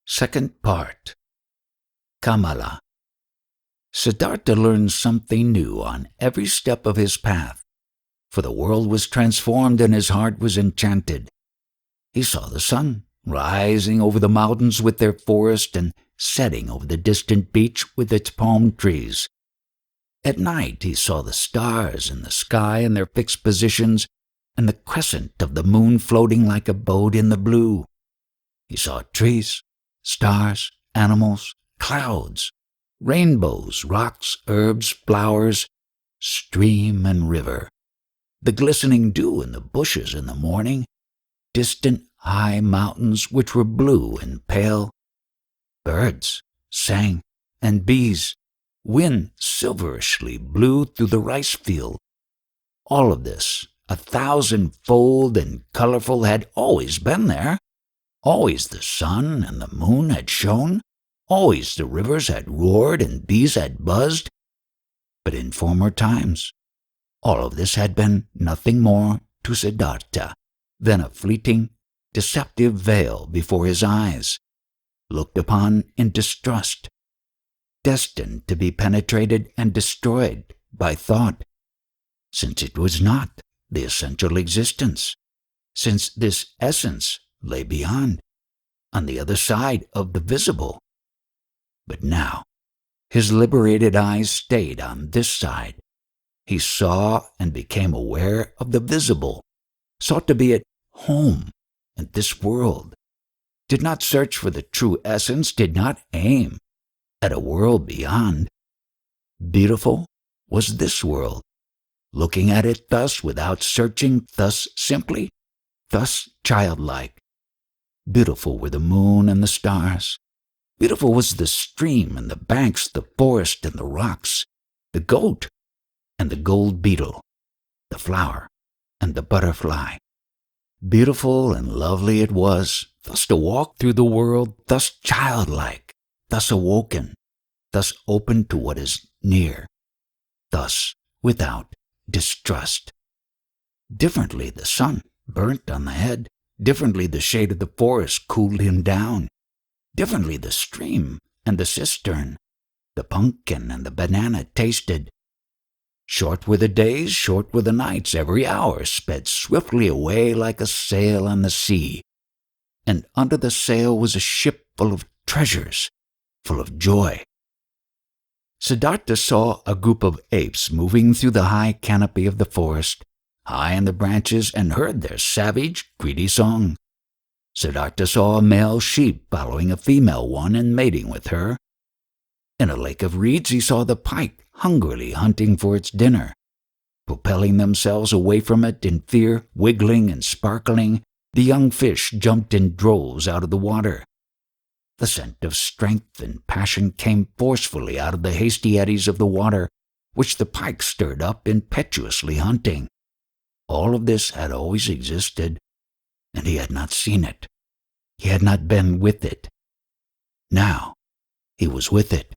Second part. Kamala. Siddhartha learned something new on every step of his path, for the world was transformed and his heart was enchanted. He saw the sun rising over the mountains with their forest and setting over the distant beach with its palm trees. At night he saw the stars in the sky in their fixed positions and the crescent of the moon floating like a boat in the blue. He saw trees, stars, animals, clouds, rainbows, rocks, herbs, flowers, stream and river, the glistening dew in the bushes in the morning, distant high mountains which were blue and pale. Birds sang, and bees, wind silverishly blew through the rice field. All of this, 1,000-fold and colorful, had always been there. Always the sun and the moon had shone, always the rivers had roared and bees had buzzed. But in former times, all of this had been nothing more to Siddhartha than a fleeting, deceptive veil before his eyes, looked upon in distrust, destined to be penetrated and destroyed by thought, since it was not the essential existence, since this essence lay beyond, on the other side of the visible. But now, his liberated eyes stayed on this side. He saw and became aware of the visible, sought to be at home in this world, did not search for the true essence, did not aim at a world beyond. Beautiful was this world, looking at it thus without searching, thus simply, thus childlike. Beautiful were the moon and the stars. Beautiful was the stream and the banks, the forest and the rocks, the goat and the gold beetle, the flower and the butterfly. Beautiful and lovely it was, thus to walk through the world, thus childlike, thus awoken, thus open to what is near, thus without distrust. Differently the sun burnt on the head, differently the shade of the forest cooled him down, differently the stream and the cistern, the pumpkin and the banana tasted. Short were the days, short were the nights, every hour sped swiftly away like a sail on the sea, and under the sail was a ship full of treasures, full of joy. Siddhartha saw a group of apes moving through the high canopy of the forest, high in the branches, and heard their savage, greedy song. Siddhartha saw a male sheep following a female one and mating with her. In a lake of reeds he saw the pike hungrily hunting for its dinner. Propelling themselves away from it in fear, wiggling and sparkling, the young fish jumped in droves out of the water. The scent of strength and passion came forcefully out of the hasty eddies of the water, which the pike stirred up impetuously hunting. All of this had always existed, and he had not seen it. He had not been with it. Now he was with it.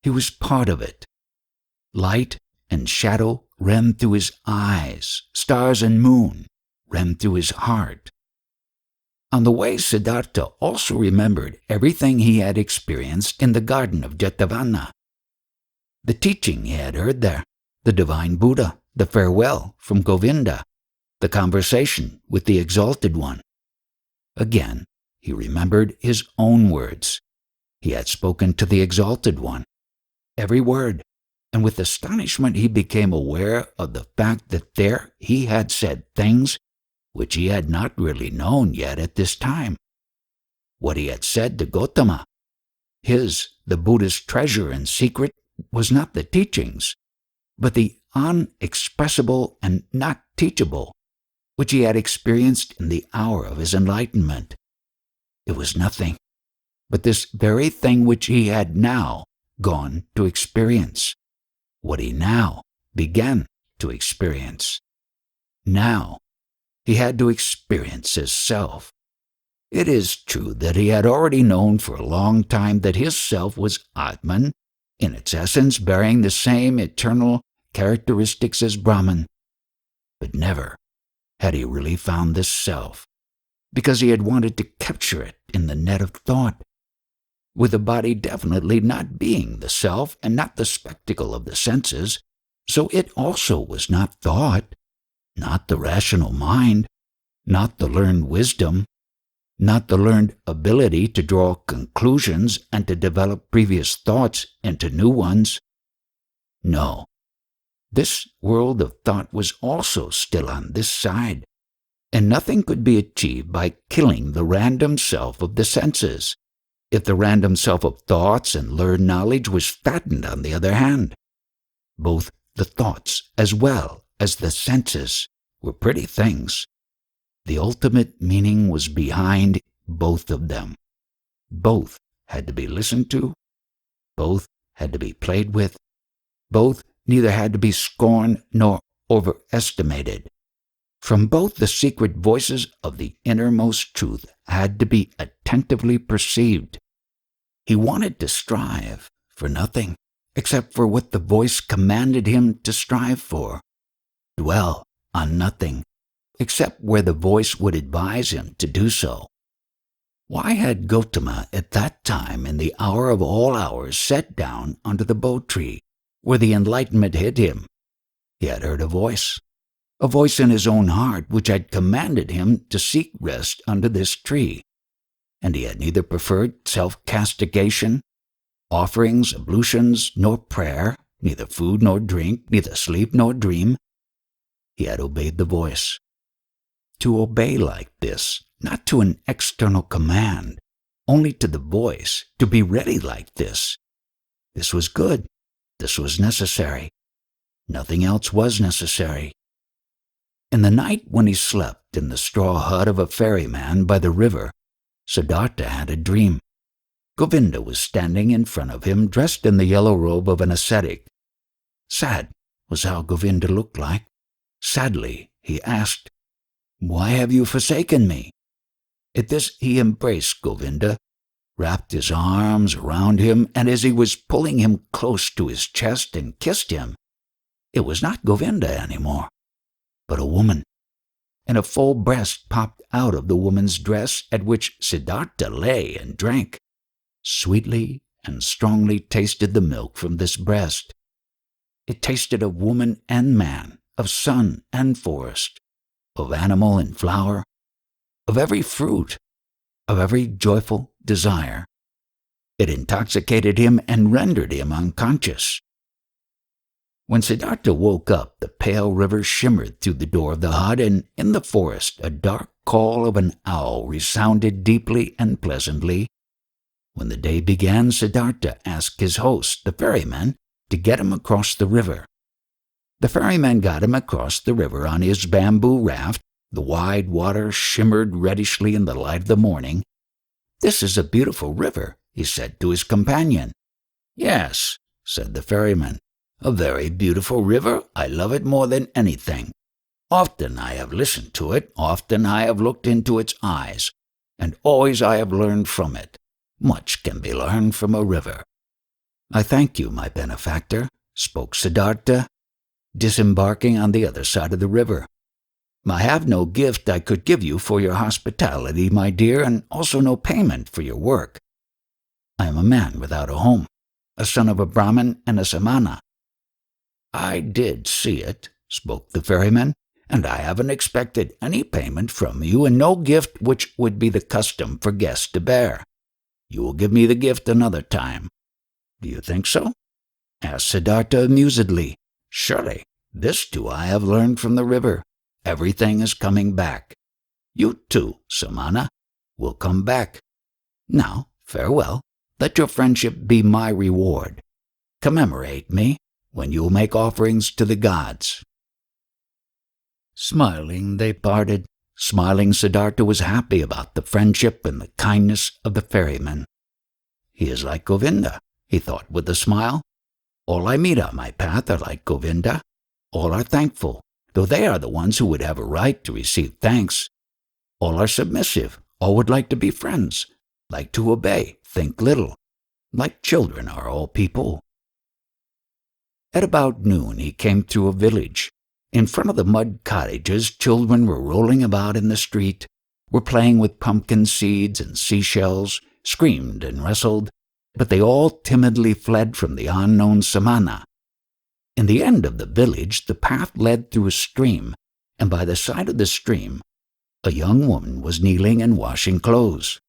He was part of it. Light and shadow ran through his eyes. Stars and moon ran through his heart. On the way, Siddhartha also remembered everything he had experienced in the garden of Jetavana. The teaching he had heard there, the divine Buddha, the farewell from Govinda, the conversation with the Exalted One. Again, he remembered his own words. He had spoken to the Exalted One. Every word, and with astonishment he became aware of the fact that there he had said things which he had not really known yet at this time. What he had said to Gautama, the Buddha's treasure and secret, was not the teachings, but the unexpressible and not teachable, which he had experienced in the hour of his enlightenment. It was nothing but this very thing which he had now gone to experience, what he now began to experience. Now he had to experience his self. It is true that he had already known for a long time that his self was Atman, in its essence bearing the same eternal characteristics as Brahman. But never had he really found this self, because he had wanted to capture it in the net of thought, with the body definitely not being the self and not the spectacle of the senses, so it also was not thought, not the rational mind, not the learned wisdom, not the learned ability to draw conclusions and to develop previous thoughts into new ones. No, this world of thought was also still on this side, and nothing could be achieved by killing the random self of the senses, if the random self of thoughts and learned knowledge was fattened on the other hand. Both the thoughts as well as the senses were pretty things. The ultimate meaning was behind both of them. Both had to be listened to. Both had to be played with. Both neither had to be scorned nor overestimated. From both the secret voices of the innermost truth had to be attentively perceived. He wanted to strive for nothing except for what the voice commanded him to strive for. Dwell on nothing except where the voice would advise him to do so. Why had Gautama at that time in the hour of all hours sat down under the bo tree where the enlightenment hid him? He had heard a voice in his own heart which had commanded him to seek rest under this tree, and he had neither preferred self-castigation, offerings, ablutions, nor prayer, neither food nor drink, neither sleep nor dream. He had obeyed the voice. To obey like this, not to an external command, only to the voice, to be ready like this. This was good. This was necessary. Nothing else was necessary. In the night when he slept in the straw hut of a ferryman by the river, Siddhartha had a dream. Govinda was standing in front of him, dressed in the yellow robe of an ascetic. Sad was how Govinda looked like. Sadly, he asked, "Why have you forsaken me?" At this he embraced Govinda, wrapped his arms around him, and as he was pulling him close to his chest and kissed him, it was not Govinda anymore, but a woman, and a full breast popped out of the woman's dress, at which Siddhartha lay and drank. Sweetly and strongly tasted the milk from this breast. It tasted of woman and man, of sun and forest, of animal and flower, of every fruit, of every joyful desire. It intoxicated him and rendered him unconscious. When Siddhartha woke up, the pale river shimmered through the door of the hut, and in the forest a dark call of an owl resounded deeply and pleasantly. When the day began, Siddhartha asked his host, the ferryman, to get him across the river. The ferryman got him across the river on his bamboo raft. The wide water shimmered reddishly in the light of the morning. "This is a beautiful river," he said to his companion. "Yes," said the ferryman, "a very beautiful river. I love it more than anything. Often I have listened to it, often I have looked into its eyes, and always I have learned from it. Much can be learned from a river." "I thank you, my benefactor," spoke Siddhartha, disembarking on the other side of the river. "I have no gift I could give you for your hospitality, my dear, and also no payment for your work. I am a man without a home, a son of a Brahmin and a Samana." "I did see it," spoke the ferryman, "and I haven't expected any payment from you, and no gift which would be the custom for guests to bear. You will give me the gift another time." "Do you think so?" asked Siddhartha amusedly. "Surely, this too I have learned from the river. Everything is coming back. You too, Samana, will come back. Now, farewell. Let your friendship be my reward. Commemorate me when you make offerings to the gods." Smiling, they parted. Smiling, Siddhartha was happy about the friendship and the kindness of the ferryman. "He is like Govinda," he thought with a smile. "All I meet on my path are like Govinda. All are thankful, though they are the ones who would have a right to receive thanks. All are submissive. All would like to be friends, like to obey, think little. Like children are all people." At about noon he came through a village. In front of the mud cottages, children were rolling about in the street, were playing with pumpkin seeds and seashells, screamed and wrestled, but they all timidly fled from the unknown samana. In the end of the village, the path led through a stream, and by the side of the stream, a young woman was kneeling and washing clothes.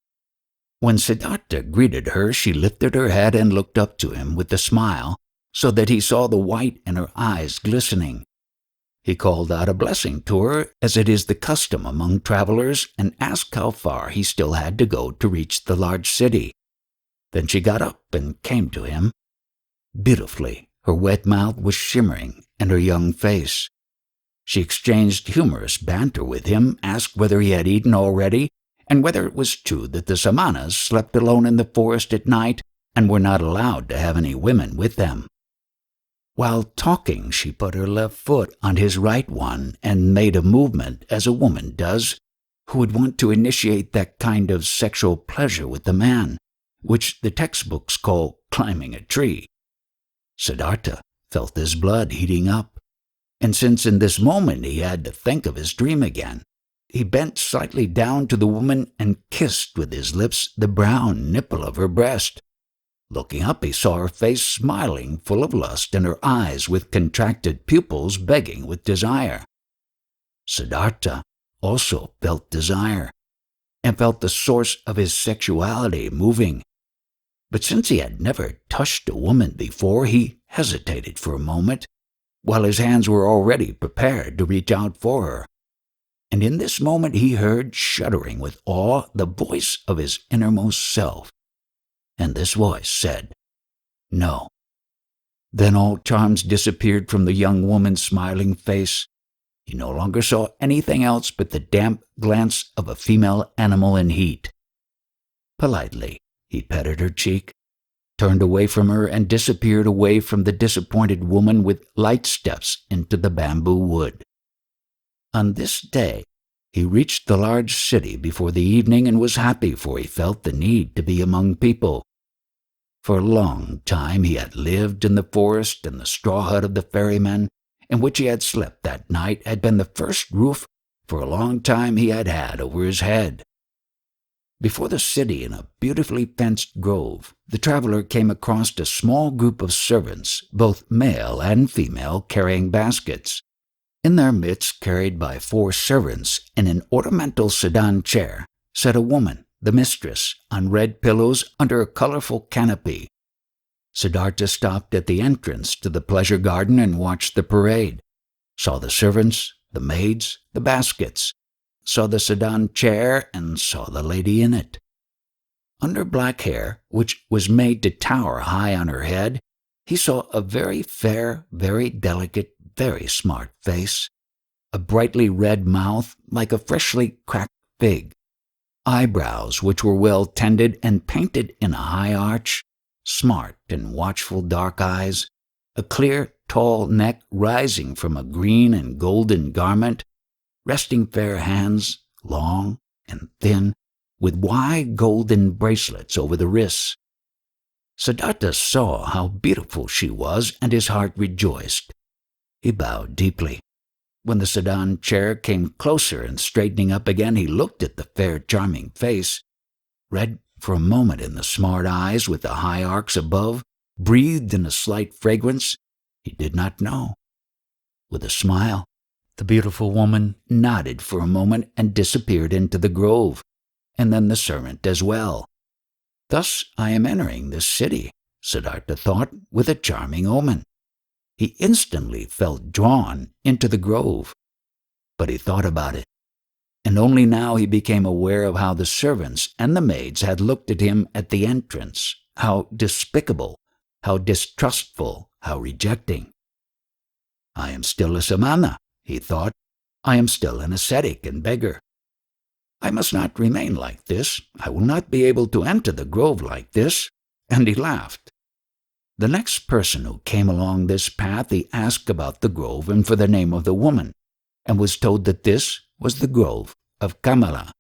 When Siddhartha greeted her, she lifted her head and looked up to him with a smile, so that he saw the white in her eyes glistening. He called out a blessing to her, as it is the custom among travelers, and asked how far he still had to go to reach the large city. Then she got up and came to him. Beautifully, her wet mouth was shimmering, and her young face. She exchanged humorous banter with him, asked whether he had eaten already, and whether it was true that the samanas slept alone in the forest at night and were not allowed to have any women with them. While talking, she put her left foot on his right one and made a movement as a woman does, who would want to initiate that kind of sexual pleasure with the man, which the textbooks call climbing a tree. Siddhartha felt his blood heating up, and since in this moment he had to think of his dream again, he bent slightly down to the woman and kissed with his lips the brown nipple of her breast. Looking up, he saw her face smiling, full of lust, and her eyes with contracted pupils begging with desire. Siddhartha also felt desire, and felt the source of his sexuality moving. But since he had never touched a woman before, he hesitated for a moment, while his hands were already prepared to reach out for her. And in this moment he heard, shuddering with awe, the voice of his innermost self. And this voice said, "No." Then all charms disappeared from the young woman's smiling face. He no longer saw anything else but the damp glance of a female animal in heat. Politely, he petted her cheek, turned away from her, and disappeared away from the disappointed woman with light steps into the bamboo wood. On this day, he reached the large city before the evening and was happy, for he felt the need to be among people. For a long time he had lived in the forest, and the straw hut of the ferryman, in which he had slept that night, had been the first roof for a long time he had had over his head. Before the city, in a beautifully fenced grove, the traveler came across a small group of servants, both male and female, carrying baskets. In their midst, carried by 4 servants in an ornamental sedan chair, sat a woman, the mistress, on red pillows under a colorful canopy. Siddhartha stopped at the entrance to the pleasure garden and watched the parade, saw the servants, the maids, the baskets, saw the sedan chair, and saw the lady in it. Under black hair, which was made to tower high on her head, he saw a very fair, very delicate, very smart face, a brightly red mouth like a freshly cracked fig, eyebrows which were well tended and painted in a high arch, smart and watchful dark eyes, a clear, tall neck rising from a green and golden garment, resting fair hands, long and thin, with wide golden bracelets over the wrists. Siddhartha saw how beautiful she was, and his heart rejoiced. He bowed deeply. When the sedan chair came closer and straightening up again, he looked at the fair, charming face, read for a moment in the smart eyes with the high arcs above, breathed in a slight fragrance, he did not know. With a smile, the beautiful woman nodded for a moment and disappeared into the grove, and then the servant as well. Thus I am entering this city, Siddhartha thought, with a charming omen. He instantly felt drawn into the grove, but he thought about it, and only now he became aware of how the servants and the maids had looked at him at the entrance, how despicable, how distrustful, how rejecting. I am still a samana, he thought. I am still an ascetic and beggar. I must not remain like this. I will not be able to enter the grove like this. And he laughed. The next person who came along this path, he asked about the grove and for the name of the woman, and was told that this was the grove of Kamala,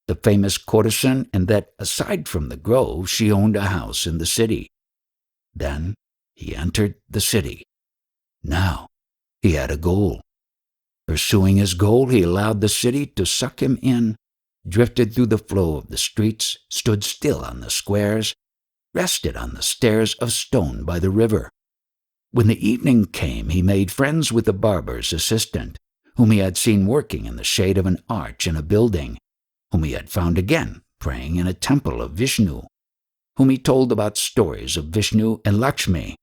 the famous courtesan, and that aside from the grove she owned a house in the city. Then he entered the city. Now he had a goal. Pursuing his goal, he allowed the city to suck him in, drifted through the flow of the streets, stood still on the squares, rested on the stairs of stone by the river. When the evening came, he made friends with the barber's assistant, whom he had seen working in the shade of an arch in a building, whom he had found again praying in a temple of Vishnu, whom he told about stories of Vishnu and Lakshmi.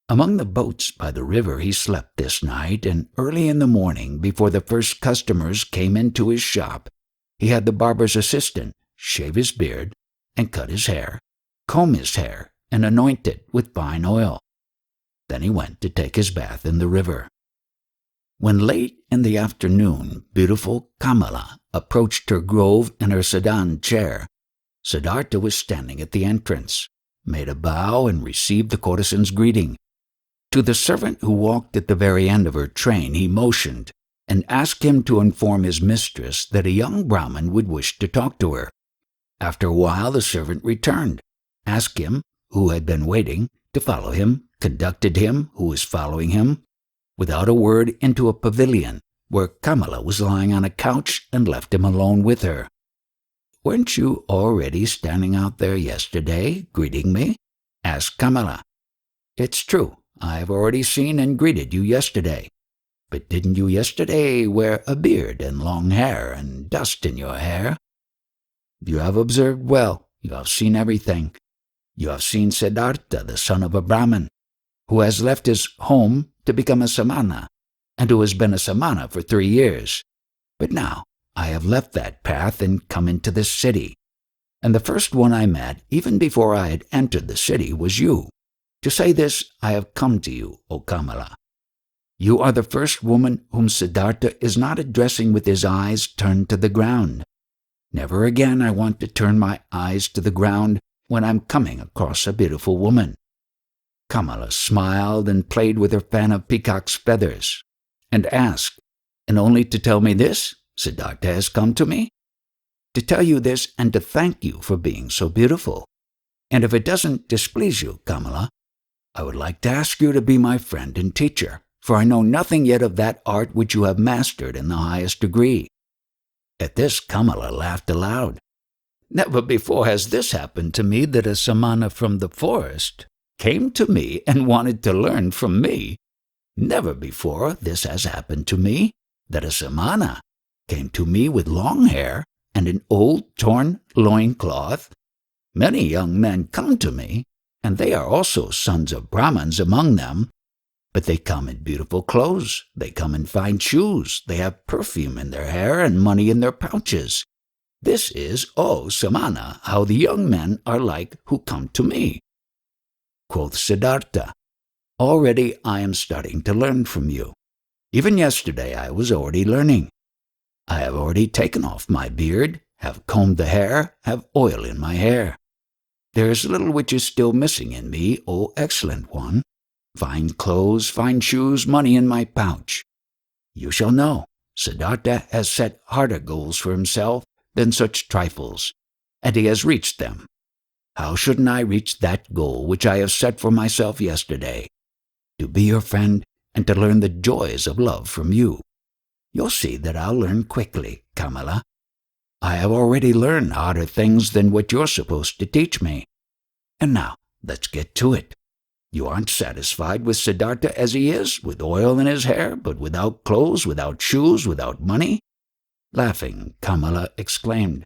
Among the boats by the river he slept this night, and early in the morning, before the first customers came into his shop, he had the barber's assistant shave his beard and cut his hair, comb his hair, and anoint it with fine oil. Then he went to take his bath in the river. When late in the afternoon beautiful Kamala approached her grove in her sedan chair, Siddhartha was standing at the entrance, made a bow, and received the courtesan's greeting. To the servant who walked at the very end of her train he motioned, and asked him to inform his mistress that a young Brahmin would wish to talk to her. After a while the servant returned, asked him, who had been waiting, to follow him, conducted him, who was following him, without a word into a pavilion, where Kamala was lying on a couch, and left him alone with her. "Weren't you already standing out there yesterday, greeting me?" asked Kamala. "It's true, I have already seen and greeted you yesterday. But didn't you yesterday wear a beard and long hair and dust in your hair?" "You have observed well, you have seen everything. You have seen Siddhartha, the son of a Brahmin, who has left his home to become a samana, and who has been a samana for 3 years. But now I have left that path and come into this city. And the first one I met, even before I had entered the city, was you. To say this, I have come to you, O Kamala. You are the first woman whom Siddhartha is not addressing with his eyes turned to the ground. Never again I want to turn my eyes to the ground when I'm coming across a beautiful woman." Kamala smiled and played with her fan of peacock's feathers, and asked, "And only to tell me this, Siddhartha has come to me?" "To tell you this and to thank you for being so beautiful. And if it doesn't displease you, Kamala, I would like to ask you to be my friend and teacher, for I know nothing yet of that art which you have mastered in the highest degree." At this Kamala laughed aloud. "Never before has this happened to me, that a samana from the forest came to me and wanted to learn from me. Never before this has happened to me, that a samana came to me with long hair and an old torn loincloth. Many young men come to me, and they are also sons of Brahmins among them, but they come in beautiful clothes, they come in fine shoes, they have perfume in their hair and money in their pouches. This is, O Samana, how the young men are like who come to me." Quoth Siddhartha, "Already I am starting to learn from you. Even yesterday I was already learning. I have already taken off my beard, have combed the hair, have oil in my hair. There is little which is still missing in me, O excellent one. Fine clothes, fine shoes, money in my pouch. You shall know, Siddhartha has set harder goals for himself than such trifles, and he has reached them. How shouldn't I reach that goal which I have set for myself yesterday? To be your friend and to learn the joys of love from you. You'll see that I'll learn quickly, Kamala. I have already learned harder things than what you're supposed to teach me. And now, let's get to it. You aren't satisfied with Siddhartha as he is, with oil in his hair, but without clothes, without shoes, without money?" Laughing, Kamala exclaimed,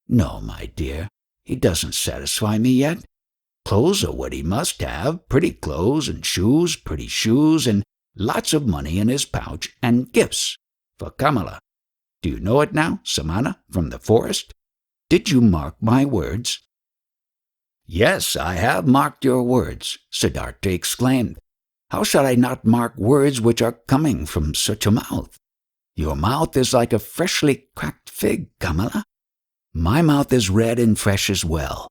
"No, my dear, he doesn't satisfy me yet. Clothes are what he must have, pretty clothes and shoes, pretty shoes, and lots of money in his pouch, and gifts for Kamala. Do you know it now, Samana, from the forest? Did you mark my words?" "Yes, I have marked your words," Siddhartha exclaimed. "How shall I not mark words which are coming from such a mouth? Your mouth is like a freshly cracked fig, Kamala. My mouth is red and fresh as well.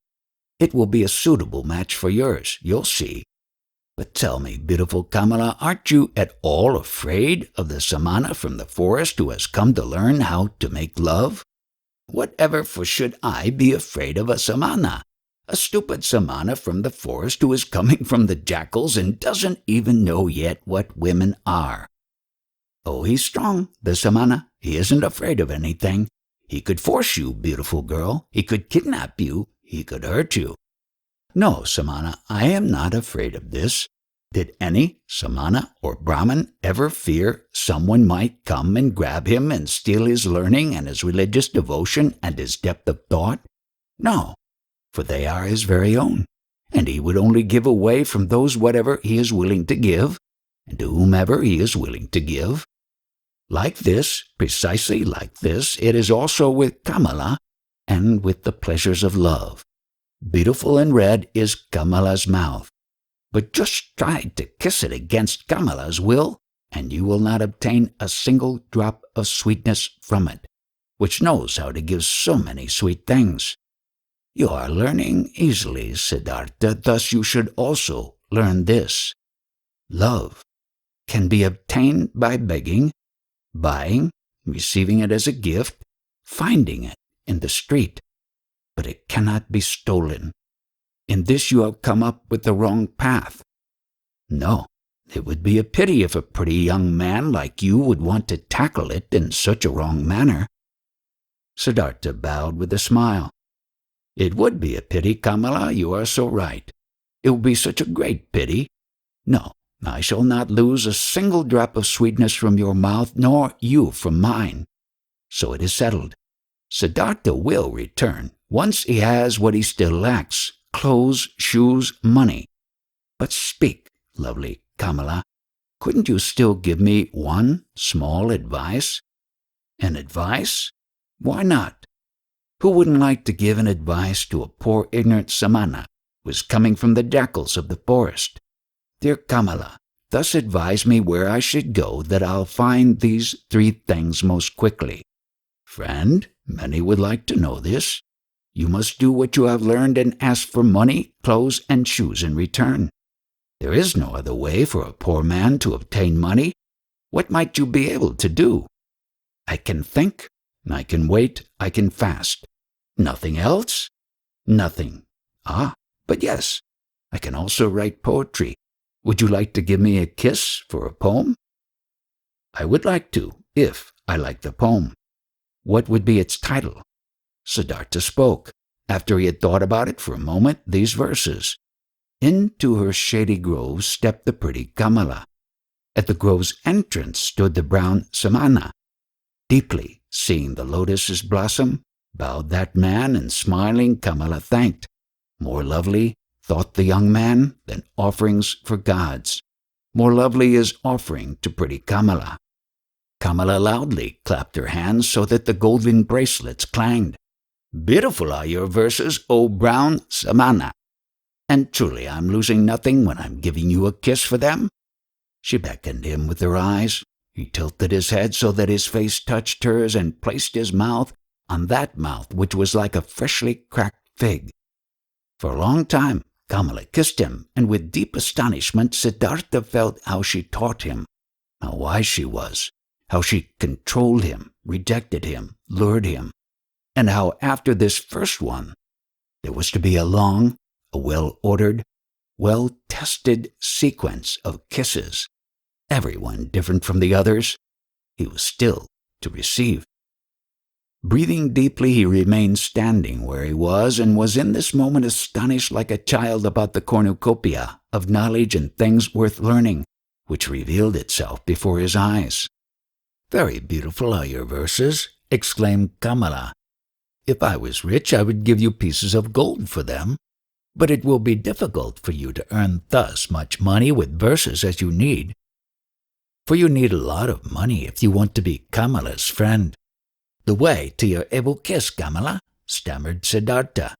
It will be a suitable match for yours, you'll see. But tell me, beautiful Kamala, aren't you at all afraid of the Samana from the forest who has come to learn how to make love? Whatever for should I be afraid of a Samana? A stupid Samana from the forest who is coming from the jackals and doesn't even know yet what women are. Oh, he's strong, the Samana. He isn't afraid of anything. He could force you, beautiful girl. He could kidnap you. He could hurt you. No, Samana, I am not afraid of this. Did any Samana or Brahmin ever fear someone might come and grab him and steal his learning and his religious devotion and his depth of thought? No, for they are his very own, and he would only give away from those whatever he is willing to give, and to whomever he is willing to give. Like this, precisely like this, it is also with Kamala and with the pleasures of love. Beautiful and red is Kamala's mouth. But just try to kiss it against Kamala's will, and you will not obtain a single drop of sweetness from it, which knows how to give so many sweet things. You are learning easily, Siddhartha, thus you should also learn this. Love can be obtained by begging, buying, receiving it as a gift, finding it in the street, but it cannot be stolen. In this you have come up with the wrong path. No, it would be a pity if a pretty young man like you would want to tackle it in such a wrong manner. Siddhartha bowed with a smile. It would be a pity, Kamala, you are so right. It would be such a great pity. No, I shall not lose a single drop of sweetness from your mouth, nor you from mine. So it is settled. Siddhartha will return, once he has what he still lacks, clothes, shoes, money. But speak, lovely Kamala, couldn't you still give me one small advice? An advice? Why not? Who wouldn't like to give an advice to a poor ignorant Samana who is coming from the jackals of the forest? Dear Kamala, thus advise me where I should go that I'll find these 3 things most quickly. Friend, many would like to know this. You must do what you have learned and ask for money, clothes, and shoes in return. There is no other way for a poor man to obtain money. What might you be able to do? I can think, I can wait, I can fast. Nothing else? Nothing. Ah, but yes, I can also write poetry. Would you like to give me a kiss for a poem? I would like to, if I like the poem. What would be its title? Siddhartha spoke, after he had thought about it for a moment, these verses. Into her shady grove stepped the pretty Kamala. At the grove's entrance stood the brown Samana. Deeply seeing the lotus's blossom, bowed that man, and smiling Kamala thanked. More lovely, thought the young man, than offerings for gods. More lovely is offering to pretty Kamala. Kamala loudly clapped her hands so that the golden bracelets clanged. Beautiful are your verses, O brown Samana. And truly I'm losing nothing when I'm giving you a kiss for them. She beckoned him with her eyes. He tilted his head so that his face touched hers and placed his mouth on that mouth which was like a freshly cracked fig. For a long time Kamala kissed him, and with deep astonishment Siddhartha felt how she taught him, how wise she was, how she controlled him, rejected him, lured him, and how after this first one there was to be a long, a well-ordered, well-tested sequence of kisses, every one different from the others. He was still to receive. Breathing deeply, he remained standing where he was, and was in this moment astonished like a child about the cornucopia of knowledge and things worth learning, which revealed itself before his eyes. Very beautiful are your verses, exclaimed Kamala. If I was rich, I would give you pieces of gold for them. But it will be difficult for you to earn thus much money with verses as you need. For you need a lot of money if you want to be Kamala's friend. The way to your able kiss, Kamala, stammered Siddhartha.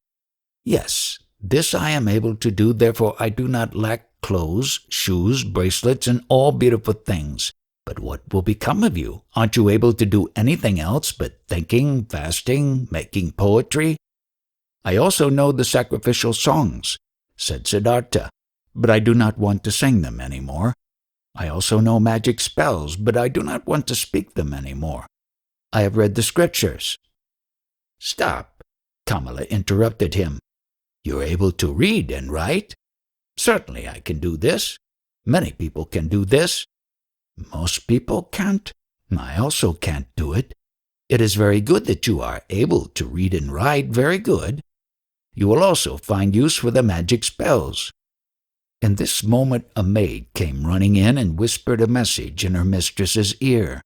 Yes, this I am able to do, therefore I do not lack clothes, shoes, bracelets, and all beautiful things. But what will become of you? Aren't you able to do anything else but thinking, fasting, making poetry? I also know the sacrificial songs, said Siddhartha, but I do not want to sing them any more. I also know magic spells, but I do not want to speak them any more. I have read the scriptures. Stop, Kamala interrupted him. You're able to read and write? Certainly I can do this. Many people can do this. Most people can't. I also can't do it. It is very good that you are able to read and write, very good. You will also find use for the magic spells." In this moment a maid came running in and whispered a message in her mistress's ear.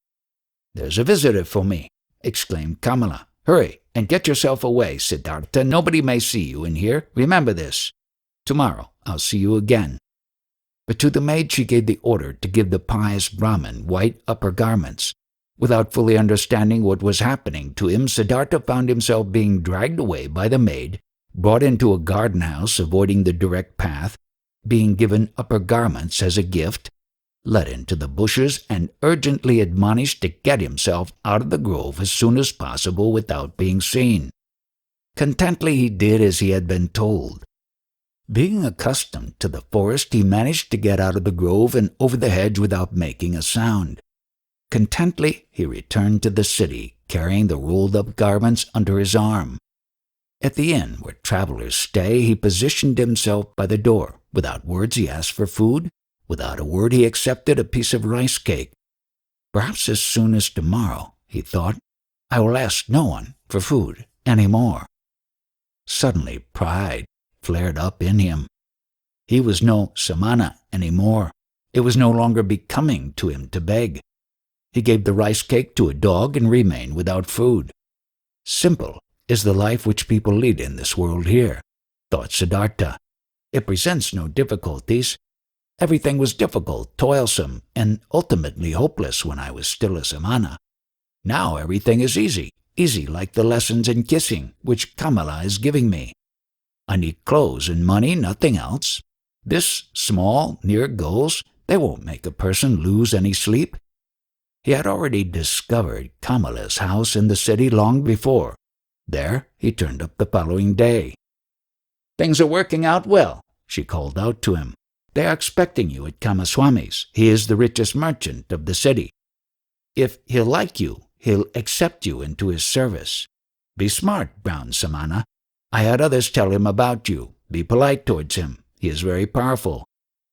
"There's a visitor for me," exclaimed Kamala. "Hurry and get yourself away, Siddhartha. Nobody may see you in here. Remember this. Tomorrow I'll see you again." But to the maid she gave the order to give the pious Brahmin white upper garments. Without fully understanding what was happening to him, Siddhartha found himself being dragged away by the maid, brought into a garden house avoiding the direct path, being given upper garments as a gift, led into the bushes, and urgently admonished to get himself out of the grove as soon as possible without being seen. Contentedly he did as he had been told. Being accustomed to the forest, he managed to get out of the grove and over the hedge without making a sound. Contentedly he returned to the city, carrying the rolled-up garments under his arm. At the inn where travelers stay, he positioned himself by the door. Without words he asked for food. Without a word he accepted a piece of rice cake. Perhaps as soon as tomorrow, he thought, I will ask no one for food any more. Suddenly pride flared up in him. He was no samana any more. It was no longer becoming to him to beg. He gave the rice cake to a dog and remained without food. Simple is the life which people lead in this world here, thought Siddhartha. It presents no difficulties. Everything was difficult, toilsome, and ultimately hopeless when I was still a samana. Now everything is easy, easy like the lessons in kissing which Kamala is giving me. I need clothes and money, nothing else. This small, near goals, they won't make a person lose any sleep. He had already discovered Kamala's house in the city long before. There he turned up the following day. "Things are working out well," she called out to him. "They are expecting you at Kamaswami's. He is the richest merchant of the city. If he'll like you, he'll accept you into his service. Be smart, brown samana. I had others tell him about you. Be polite towards him. He is very powerful.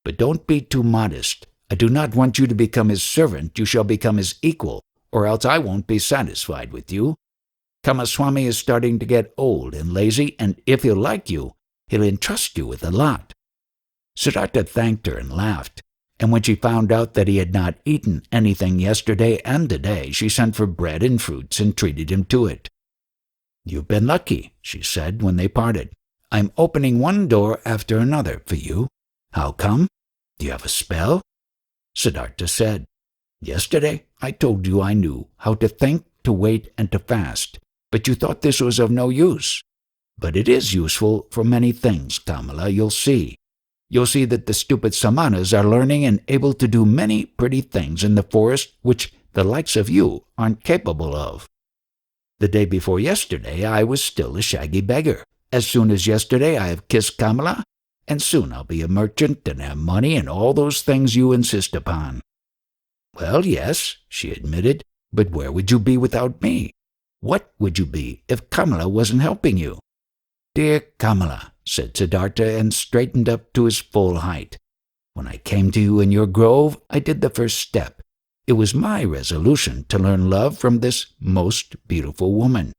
But don't be too modest. I do not want you to become his servant. You shall become his equal, or else I won't be satisfied with you. Kamaswami is starting to get old and lazy, and if he'll like you, he'll entrust you with a lot." Siddhartha thanked her and laughed, and when she found out that he had not eaten anything yesterday and today, she sent for bread and fruits and treated him to it. "You've been lucky," she said when they parted. "I'm opening one door after another for you. How come? Do you have a spell?" Siddhartha said, "Yesterday I told you I knew how to think, to wait, and to fast, but you thought this was of no use. But it is useful for many things, Kamala, you'll see. You'll see that the stupid samanas are learning and able to do many pretty things in the forest which the likes of you aren't capable of. The day before yesterday I was still a shaggy beggar. As soon as yesterday I have kissed Kamala, and soon I'll be a merchant and have money and all those things you insist upon." "Well, yes," she admitted, "but where would you be without me? What would you be if Kamala wasn't helping you?" "Dear Kamala," said Siddhartha, and straightened up to his full height. "When I came to you in your grove, I did the first step. It was my resolution to learn love from this most beautiful woman.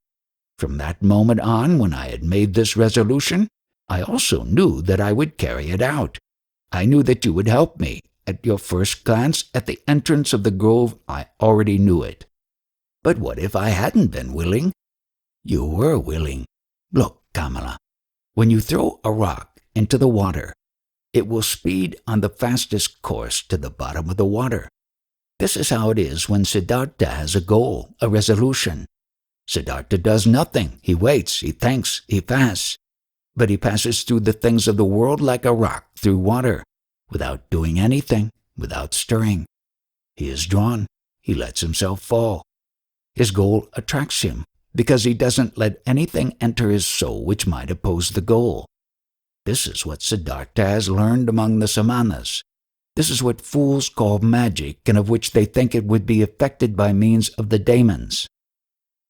From that moment on, when I had made this resolution, I also knew that I would carry it out. I knew that you would help me. At your first glance at the entrance of the grove, I already knew it. But what if I hadn't been willing? You were willing. Look, Kamala, when you throw a rock into the water, it will speed on the fastest course to the bottom of the water. This is how it is when Siddhartha has a goal, a resolution. Siddhartha does nothing. He waits, he thinks, he fasts. But he passes through the things of the world like a rock through water, without doing anything, without stirring. He is drawn. He lets himself fall. His goal attracts him, because he doesn't let anything enter his soul which might oppose the goal. This is what Siddhartha has learned among the samanas. This is what fools call magic, and of which they think it would be affected by means of the daemons.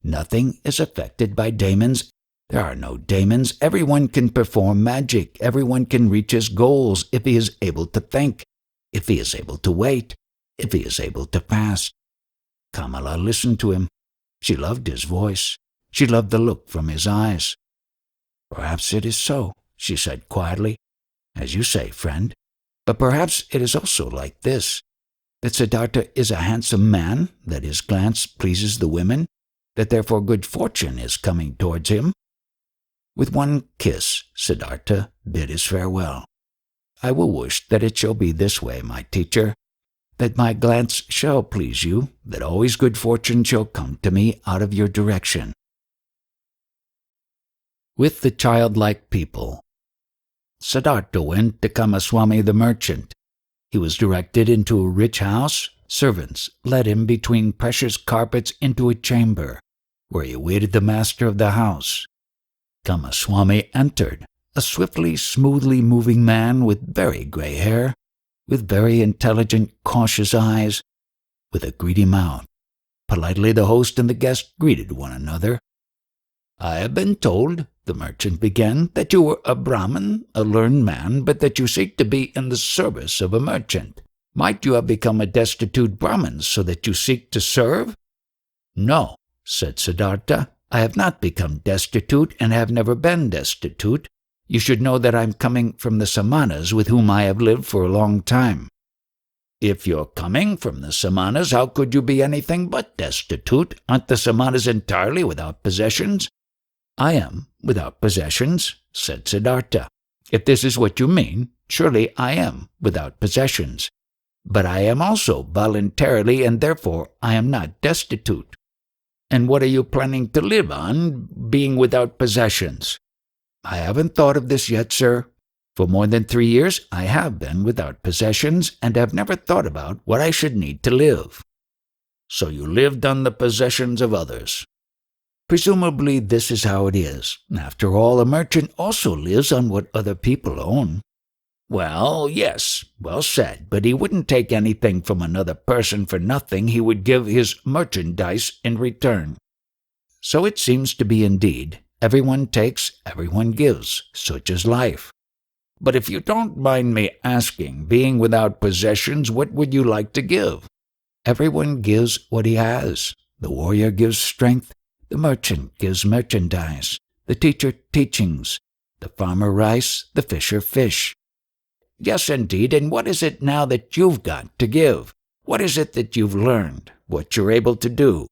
Nothing is affected by daemons. There are no daemons. Everyone can perform magic. Everyone can reach his goals if he is able to think, if he is able to wait, if he is able to fast. Kamala listened to him. She loved his voice. She loved the look from his eyes. Perhaps it is so, she said quietly, as you say, friend. But perhaps it is also like this, that Siddhartha is a handsome man, that his glance pleases the women, that therefore good fortune is coming towards him. With one kiss, Siddhartha bid his farewell. I will wish that it shall be this way, my teacher, that my glance shall please you, that always good fortune shall come to me out of your direction. With the childlike people. Siddhartha went to Kamaswami the merchant. He was directed into a rich house. Servants led him between precious carpets into a chamber, where he awaited the master of the house. Kamaswami entered, a swiftly, smoothly moving man with very gray hair, with very intelligent, cautious eyes, with a greedy mouth. Politely the host and the guest greeted one another. I have been told, the merchant began, that you were a Brahmin, a learned man, but that you seek to be in the service of a merchant. Might you have become a destitute Brahmin so that you seek to serve? No, said Siddhartha, I have not become destitute and have never been destitute. You should know that I am coming from the Samanas with whom I have lived for a long time. If you're coming from the Samanas, how could you be anything but destitute? Aren't the Samanas entirely without possessions? I am without possessions, said Siddhartha. If this is what you mean, surely I am without possessions. But I am also voluntarily, and therefore I am not destitute. And what are you planning to live on, being without possessions? I haven't thought of this yet, sir. For more than 3 years I have been without possessions, and have never thought about what I should need to live. So you lived on the possessions of others. Presumably this is how it is. After all, a merchant also lives on what other people own. Well, yes, well said, but he wouldn't take anything from another person for nothing. He would give his merchandise in return. So it seems to be indeed. Everyone takes, everyone gives. Such is life. But if you don't mind me asking, being without possessions, what would you like to give? Everyone gives what he has. The warrior gives strength. The merchant gives merchandise. The teacher teachings. The farmer rice. The fisher fish. Yes, indeed, and what is it now that you've got to give? What is it that you've learned? What you're able to do?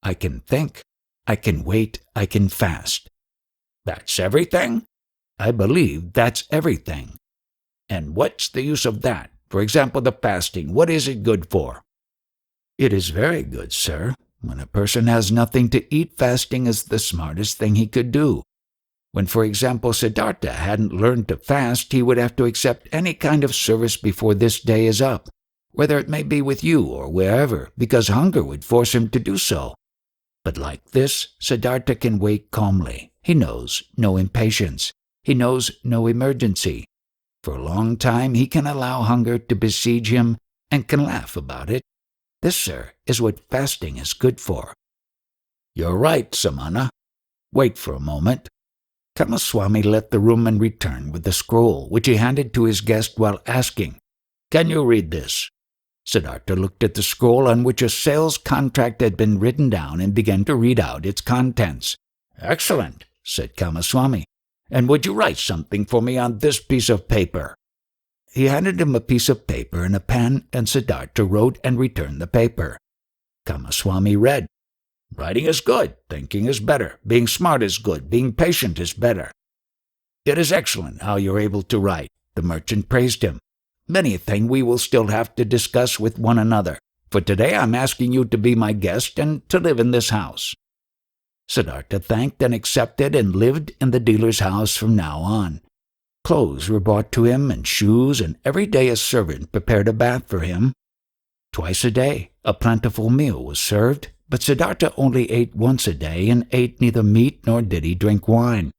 I can think. I can wait. I can fast. That's everything? I believe that's everything. And what's the use of that? For example, the fasting, what is it good for? It is very good, sir. When a person has nothing to eat, fasting is the smartest thing he could do. When, for example, Siddhartha hadn't learned to fast, he would have to accept any kind of service before this day is up, whether it may be with you or wherever, because hunger would force him to do so. But like this, Siddhartha can wait calmly. He knows no impatience. He knows no emergency. For a long time he can allow hunger to besiege him and can laugh about it. This, sir, is what fasting is good for. You're right, Samana. Wait for a moment. Kamaswami left the room and returned with the scroll, which he handed to his guest while asking, Can you read this? Siddhartha looked at the scroll on which a sales contract had been written down and began to read out its contents. Excellent, said Kamaswami. And would you write something for me on this piece of paper? He handed him a piece of paper and a pen, and Siddhartha wrote and returned the paper. Kamaswami read, Writing is good, thinking is better, being smart is good, being patient is better. It is excellent how you're able to write, the merchant praised him. Many a thing we will still have to discuss with one another. For today I'm asking you to be my guest and to live in this house. Siddhartha thanked and accepted and lived in the dealer's house from now on. Clothes were brought to him and shoes, and every day a servant prepared a bath for him. Twice a day a plentiful meal was served, but Siddhartha only ate once a day and ate neither meat nor did he drink wine.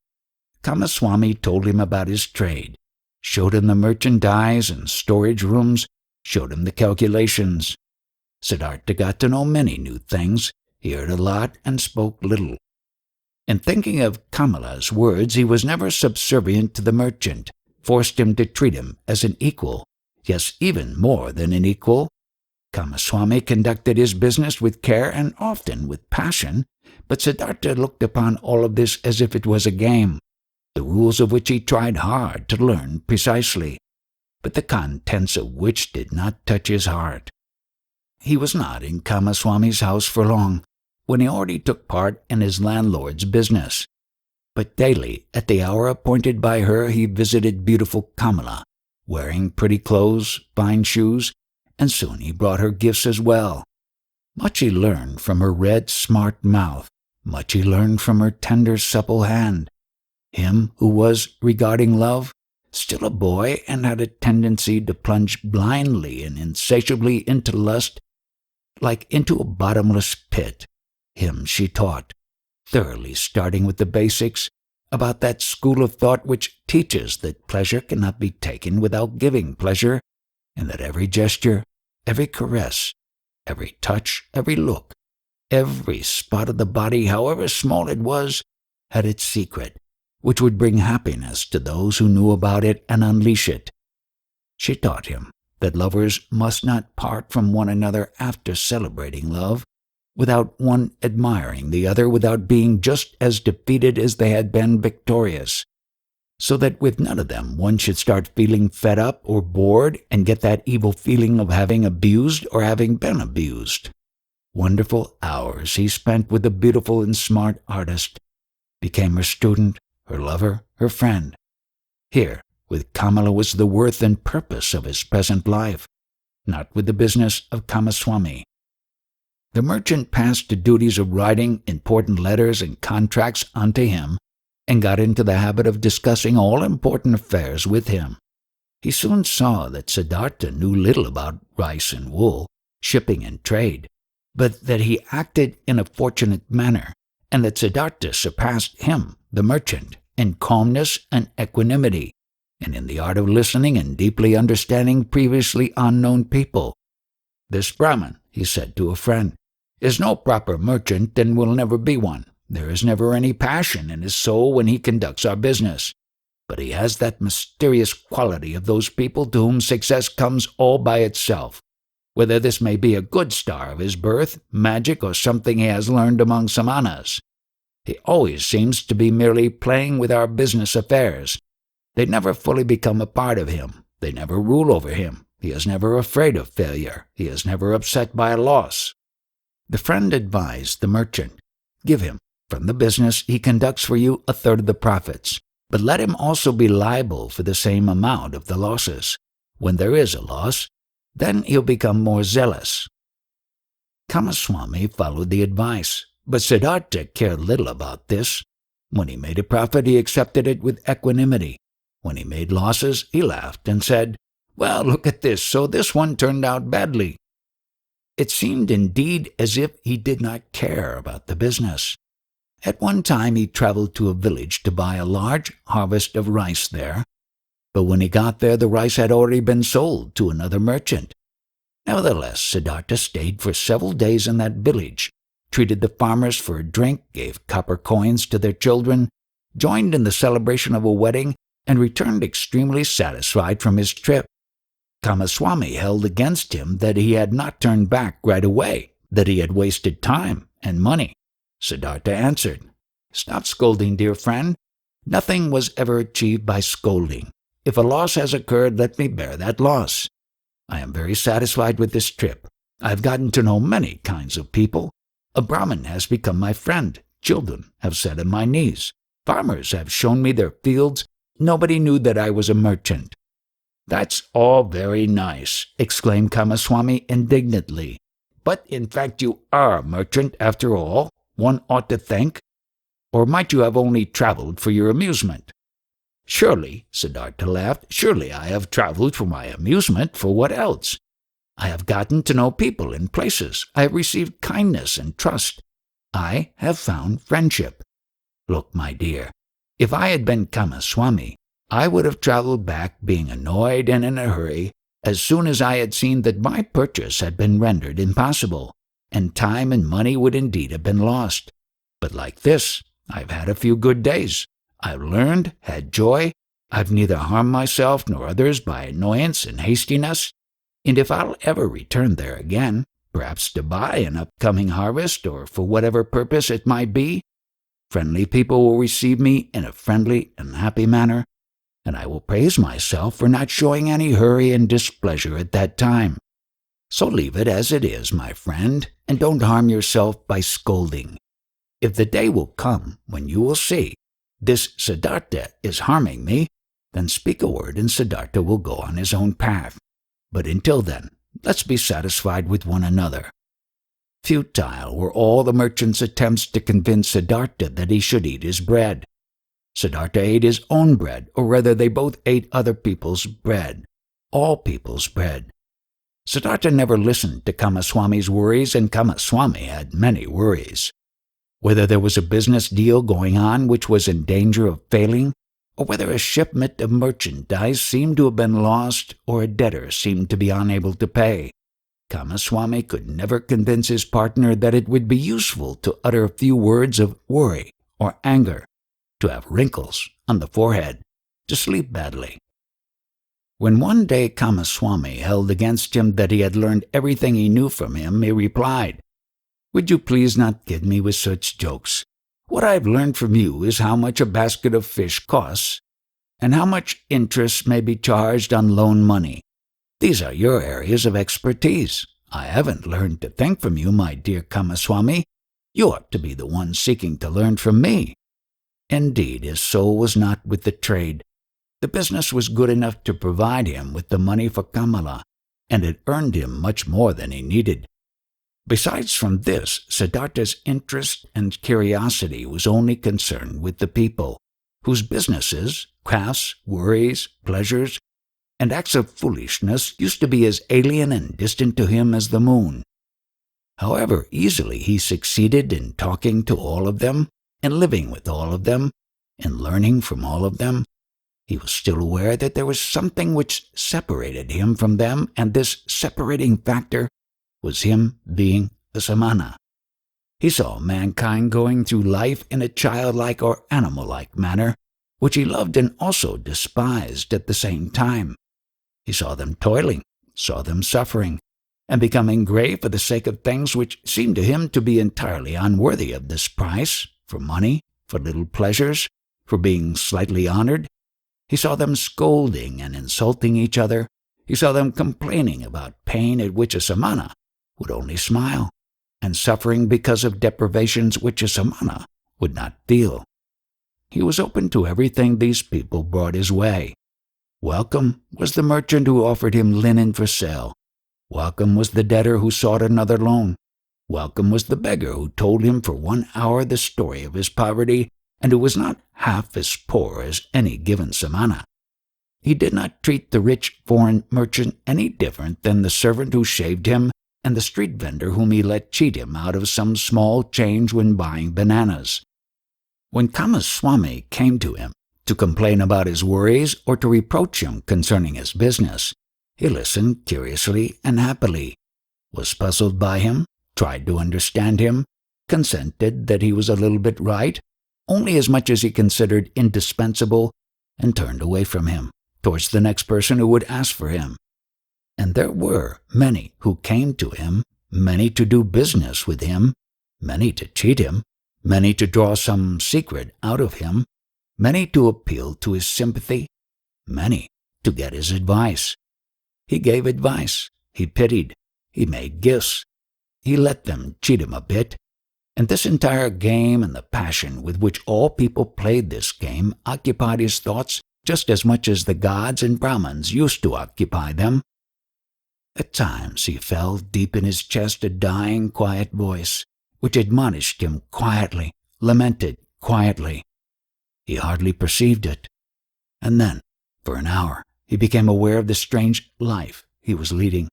Kamaswami told him about his trade, showed him the merchandise and storage rooms, showed him the calculations. Siddhartha got to know many new things. He heard a lot and spoke little. In thinking of Kamala's words, he was never subservient to the merchant, forced him to treat him as an equal, yes, even more than an equal. Kamaswami conducted his business with care and often with passion, but Siddhartha looked upon all of this as if it was a game. the rules of which he tried hard to learn precisely, but the contents of which did not touch his heart. He was not in Kamaswami's house for long, when he already took part in his landlord's business. But daily, at the hour appointed by her, he visited beautiful Kamala, wearing pretty clothes, fine shoes, and soon he brought her gifts as well. Much he learned from her red, smart mouth, much he learned from her tender, supple hand. Him who was, regarding love, still a boy and had a tendency to plunge blindly and insatiably into lust, like into a bottomless pit, him she taught, thoroughly starting with the basics, about that school of thought which teaches that pleasure cannot be taken without giving pleasure, and that every gesture, every caress, every touch, every look, every spot of the body, however small it was, had its secret, which would bring happiness to those who knew about it and unleash it. She taught him that lovers must not part from one another after celebrating love, without one admiring the other, without being just as defeated as they had been victorious, so that with none of them one should start feeling fed up or bored and get that evil feeling of having abused or having been abused. Wonderful hours he spent with the beautiful and smart artist, became her student, her lover, her friend. Here, with Kamala, was the worth and purpose of his present life, not with the business of Kamaswami. The merchant passed the duties of writing important letters and contracts unto him, and got into the habit of discussing all important affairs with him. He soon saw that Siddhartha knew little about rice and wool, shipping and trade, but that he acted in a fortunate manner, and that Siddhartha surpassed him, the merchant, in calmness and equanimity, and in the art of listening and deeply understanding previously unknown people. "This Brahmin," he said to a friend, "is no proper merchant and will never be one. There is never any passion in his soul when he conducts our business. But he has that mysterious quality of those people to whom success comes all by itself. Whether this may be a good star of his birth, magic, or something he has learned among samanas, he always seems to be merely playing with our business affairs. They never fully become a part of him. They never rule over him. He is never afraid of failure. He is never upset by a loss." The friend advised the merchant, "Give him, from the business he conducts for you, a third of the profits, but let him also be liable for the same amount of the losses. When there is a loss, then he'll become more zealous." Kamaswami followed the advice, but Siddhartha cared little about this. When he made a profit, he accepted it with equanimity. When he made losses, he laughed and said, "Well, look at this, so this one turned out badly." It seemed indeed as if he did not care about the business. At one time he traveled to a village to buy a large harvest of rice there, but when he got there the rice had already been sold to another merchant. Nevertheless, Siddhartha stayed for several days in that village, treated the farmers for a drink, gave copper coins to their children, joined in the celebration of a wedding, and returned extremely satisfied from his trip. Kamaswami held against him that he had not turned back right away, that he had wasted time and money. Siddhartha answered, "Stop scolding, dear friend. Nothing was ever achieved by scolding. If a loss has occurred, let me bear that loss. I am very satisfied with this trip. I have gotten to know many kinds of people. A Brahmin has become my friend. Children have sat on my knees. Farmers have shown me their fields. Nobody knew that I was a merchant." "That's all very nice," exclaimed Kamaswami indignantly. "But in fact you are a merchant after all, one ought to think. Or might you have only traveled for your amusement?" "Surely," Siddhartha laughed, "surely I have traveled for my amusement. For what else? I have gotten to know people in places. I have received kindness and trust. I have found friendship. Look, my dear, if I had been Kamaswami, I would have traveled back being annoyed and in a hurry as soon as I had seen that my purchase had been rendered impossible, and time and money would indeed have been lost. But like this, I've had a few good days. I've learned, had joy. I've neither harmed myself nor others by annoyance and hastiness. And if I'll ever return there again, perhaps to buy an upcoming harvest or for whatever purpose it might be, Friendly people will receive me in a friendly and happy manner, and I will praise myself for not showing any hurry and displeasure at that time. So leave it as it is, my friend, and don't harm yourself by scolding. If the day will come when you will see this Siddhartha is harming me, then speak a word and Siddhartha will go on his own path. But until then, let's be satisfied with one another." Futile were all the merchant's attempts to convince Siddhartha that he should eat his bread. Siddhartha ate his own bread, or rather they both ate other people's bread, all people's bread. Siddhartha never listened to Kamaswami's worries, and Kamaswami had many worries. Whether there was a business deal going on which was in danger of failing, or whether a shipment of merchandise seemed to have been lost, or a debtor seemed to be unable to pay, Kamaswami could never convince his partner that it would be useful to utter a few words of worry or anger, to have wrinkles on the forehead, to sleep badly. When one day Kamaswami held against him that he had learned everything he knew from him, he replied, "Would you please not kid me with such jokes? What I have learned from you is how much a basket of fish costs, and how much interest may be charged on loan money. These are your areas of expertise. I haven't learned to think from you, my dear Kamaswami. You ought to be the one seeking to learn from me." Indeed, his soul was not with the trade. The business was good enough to provide him with the money for Kamala, and it earned him much more than he needed. Besides from this, Siddhartha's interest and curiosity was only concerned with the people, whose businesses, crafts, worries, pleasures, and acts of foolishness used to be as alien and distant to him as the moon. However easily he succeeded in talking to all of them, in living with all of them, in learning from all of them, he was still aware that there was something which separated him from them, and this separating factor was him being a samana. He saw mankind going through life in a childlike or animal-like manner, which he loved and also despised at the same time. He saw them toiling, saw them suffering, and becoming gray for the sake of things which seemed to him to be entirely unworthy of this price, for money, for little pleasures, for being slightly honored. He saw them scolding and insulting each other. He saw them complaining about pain at which a samana would only smile, and suffering because of deprivations which a samana would not feel. He was open to everything these people brought his way. Welcome was the merchant who offered him linen for sale. Welcome was the debtor who sought another loan. Welcome was the beggar who told him for 1 hour the story of his poverty, and who was not half as poor as any given samana. He did not treat the rich foreign merchant any different than the servant who shaved him and the street vendor whom he let cheat him out of some small change when buying bananas. When Kamaswami came to him to complain about his worries or to reproach him concerning his business, he listened curiously and happily, was puzzled by him, tried to understand him, consented that he was a little bit right, only as much as he considered indispensable, and turned away from him, towards the next person who would ask for him. And there were many who came to him, many to do business with him, many to cheat him, many to draw some secret out of him, many to appeal to his sympathy, many to get his advice. He gave advice, he pitied, he made gifts, he let them cheat him a bit, and this entire game and the passion with which all people played this game occupied his thoughts just as much as the gods and Brahmins used to occupy them. At times he felt deep in his chest a dying, quiet voice, which admonished him quietly, lamented quietly. He hardly perceived it. And then, for an hour, he became aware of the strange life he was leading,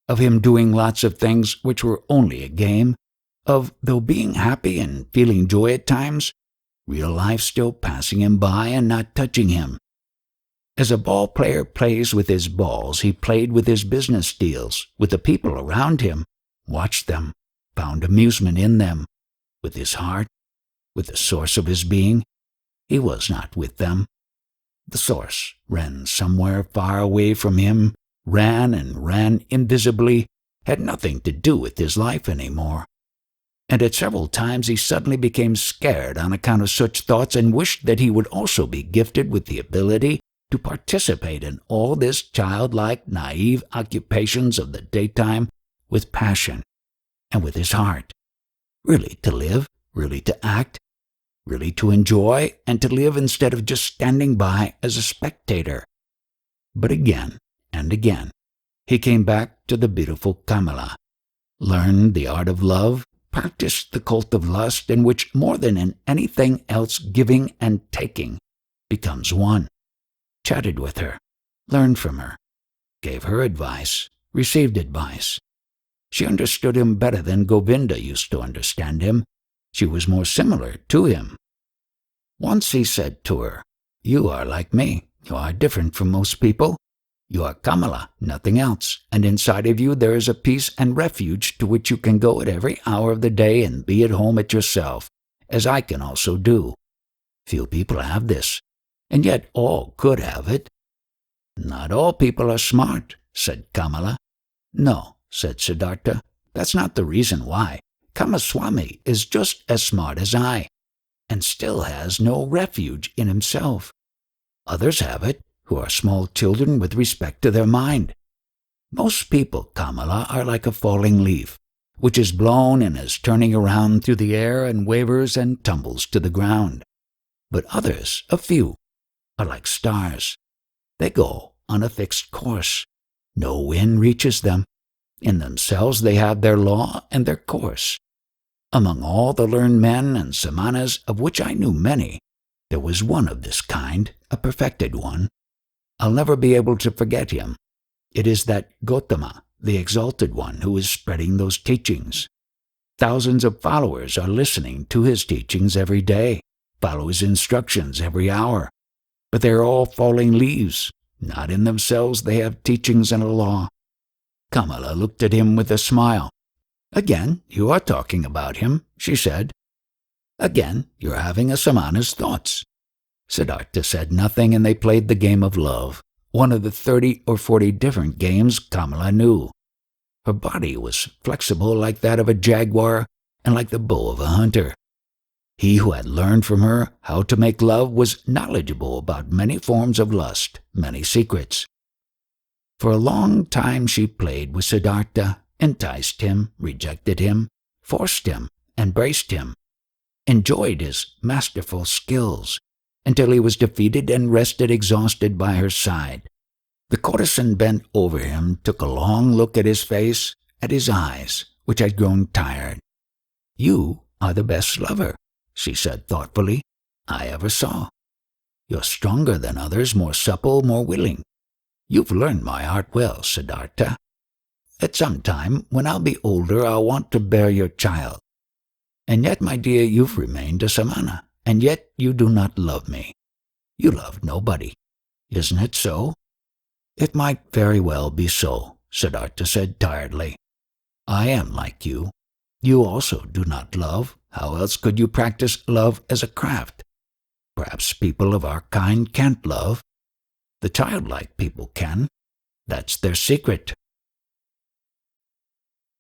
of him doing lots of things which were only a game, of, though being happy and feeling joy at times, real life still passing him by and not touching him. As a ball player plays with his balls, he played with his business deals, with the people around him, watched them, found amusement in them. With his heart, with the source of his being, he was not with them. The source ran somewhere far away from him, ran and ran invisibly, had nothing to do with his life any more. and at several times he suddenly became scared on account of such thoughts and wished that he would also be gifted with the ability to participate in all this childlike, naive occupations of the daytime with passion and with his heart, really to live, really to act, really to enjoy, and to live instead of just standing by as a spectator. But again and again, he came back to the beautiful Kamala, learned the art of love, practiced the cult of lust in which more than in anything else giving and taking becomes one, chatted with her, learned from her, gave her advice, received advice. She understood him better than Govinda used to understand him. She was more similar to him. Once he said to her, "You are like me. You are different from most people. You are Kamala, nothing else, and inside of you there is a peace and refuge to which you can go at every hour of the day and be at home at yourself, as I can also do. Few people have this, and yet all could have it." "Not all people are smart," said Kamala. "No," said Siddhartha, "that's not the reason why. Kamaswami is just as smart as I, and still has no refuge in himself. Others have it, who are small children with respect to their mind. Most people, Kamala, are like a falling leaf, which is blown and is turning around through the air and wavers and tumbles to the ground. But others, a few, are like stars. They go on a fixed course. No wind reaches them. In themselves they have their law and their course. Among all the learned men and samanas, of which I knew many, there was one of this kind, a perfected one. I'll never be able to forget him. It is that Gautama, the exalted one, who is spreading those teachings. Thousands of followers are listening to his teachings every day, follow his instructions every hour. But they are all falling leaves. Not in themselves they have teachings and a law." Kamala looked at him with a smile. "Again, you are talking about him," she said. "Again, you're having a samana's thoughts." Siddhartha said nothing, and they played the game of love, one of the 30 or 40 different games Kamala knew. Her body was flexible like that of a jaguar and like the bow of a hunter. He who had learned from her how to make love was knowledgeable about many forms of lust, many secrets. For a long time she played with Siddhartha, enticed him, rejected him, forced him, embraced him, enjoyed his masterful skills, until he was defeated and rested exhausted by her side. The courtesan bent over him, took a long look at his face, at his eyes, which had grown tired. "You are the best lover," she said thoughtfully, "I ever saw. You're stronger than others, more supple, more willing. You've learned my art well, Siddhartha. At some time, when I'll be older, I'll want to bear your child. And yet, my dear, you've remained a samana, and yet you do not love me. You love nobody. Isn't it so?" "It might very well be so," Siddhartha said tiredly. "I am like you. You also do not love. How else could you practice love as a craft? Perhaps people of our kind can't love. The childlike people can. That's their secret."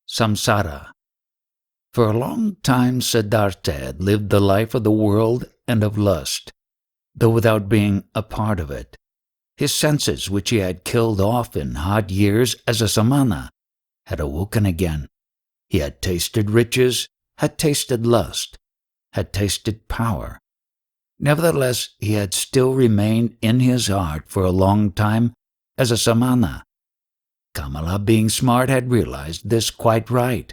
Samsara. For a long time Siddhartha had lived the life of the world and of lust, though without being a part of it. His senses, which he had killed off in hot years as a samana, had awoken again. He had tasted riches, had tasted lust, had tasted power. Nevertheless, he had still remained in his heart for a long time as a samana. Kamala, being smart, had realized this quite right.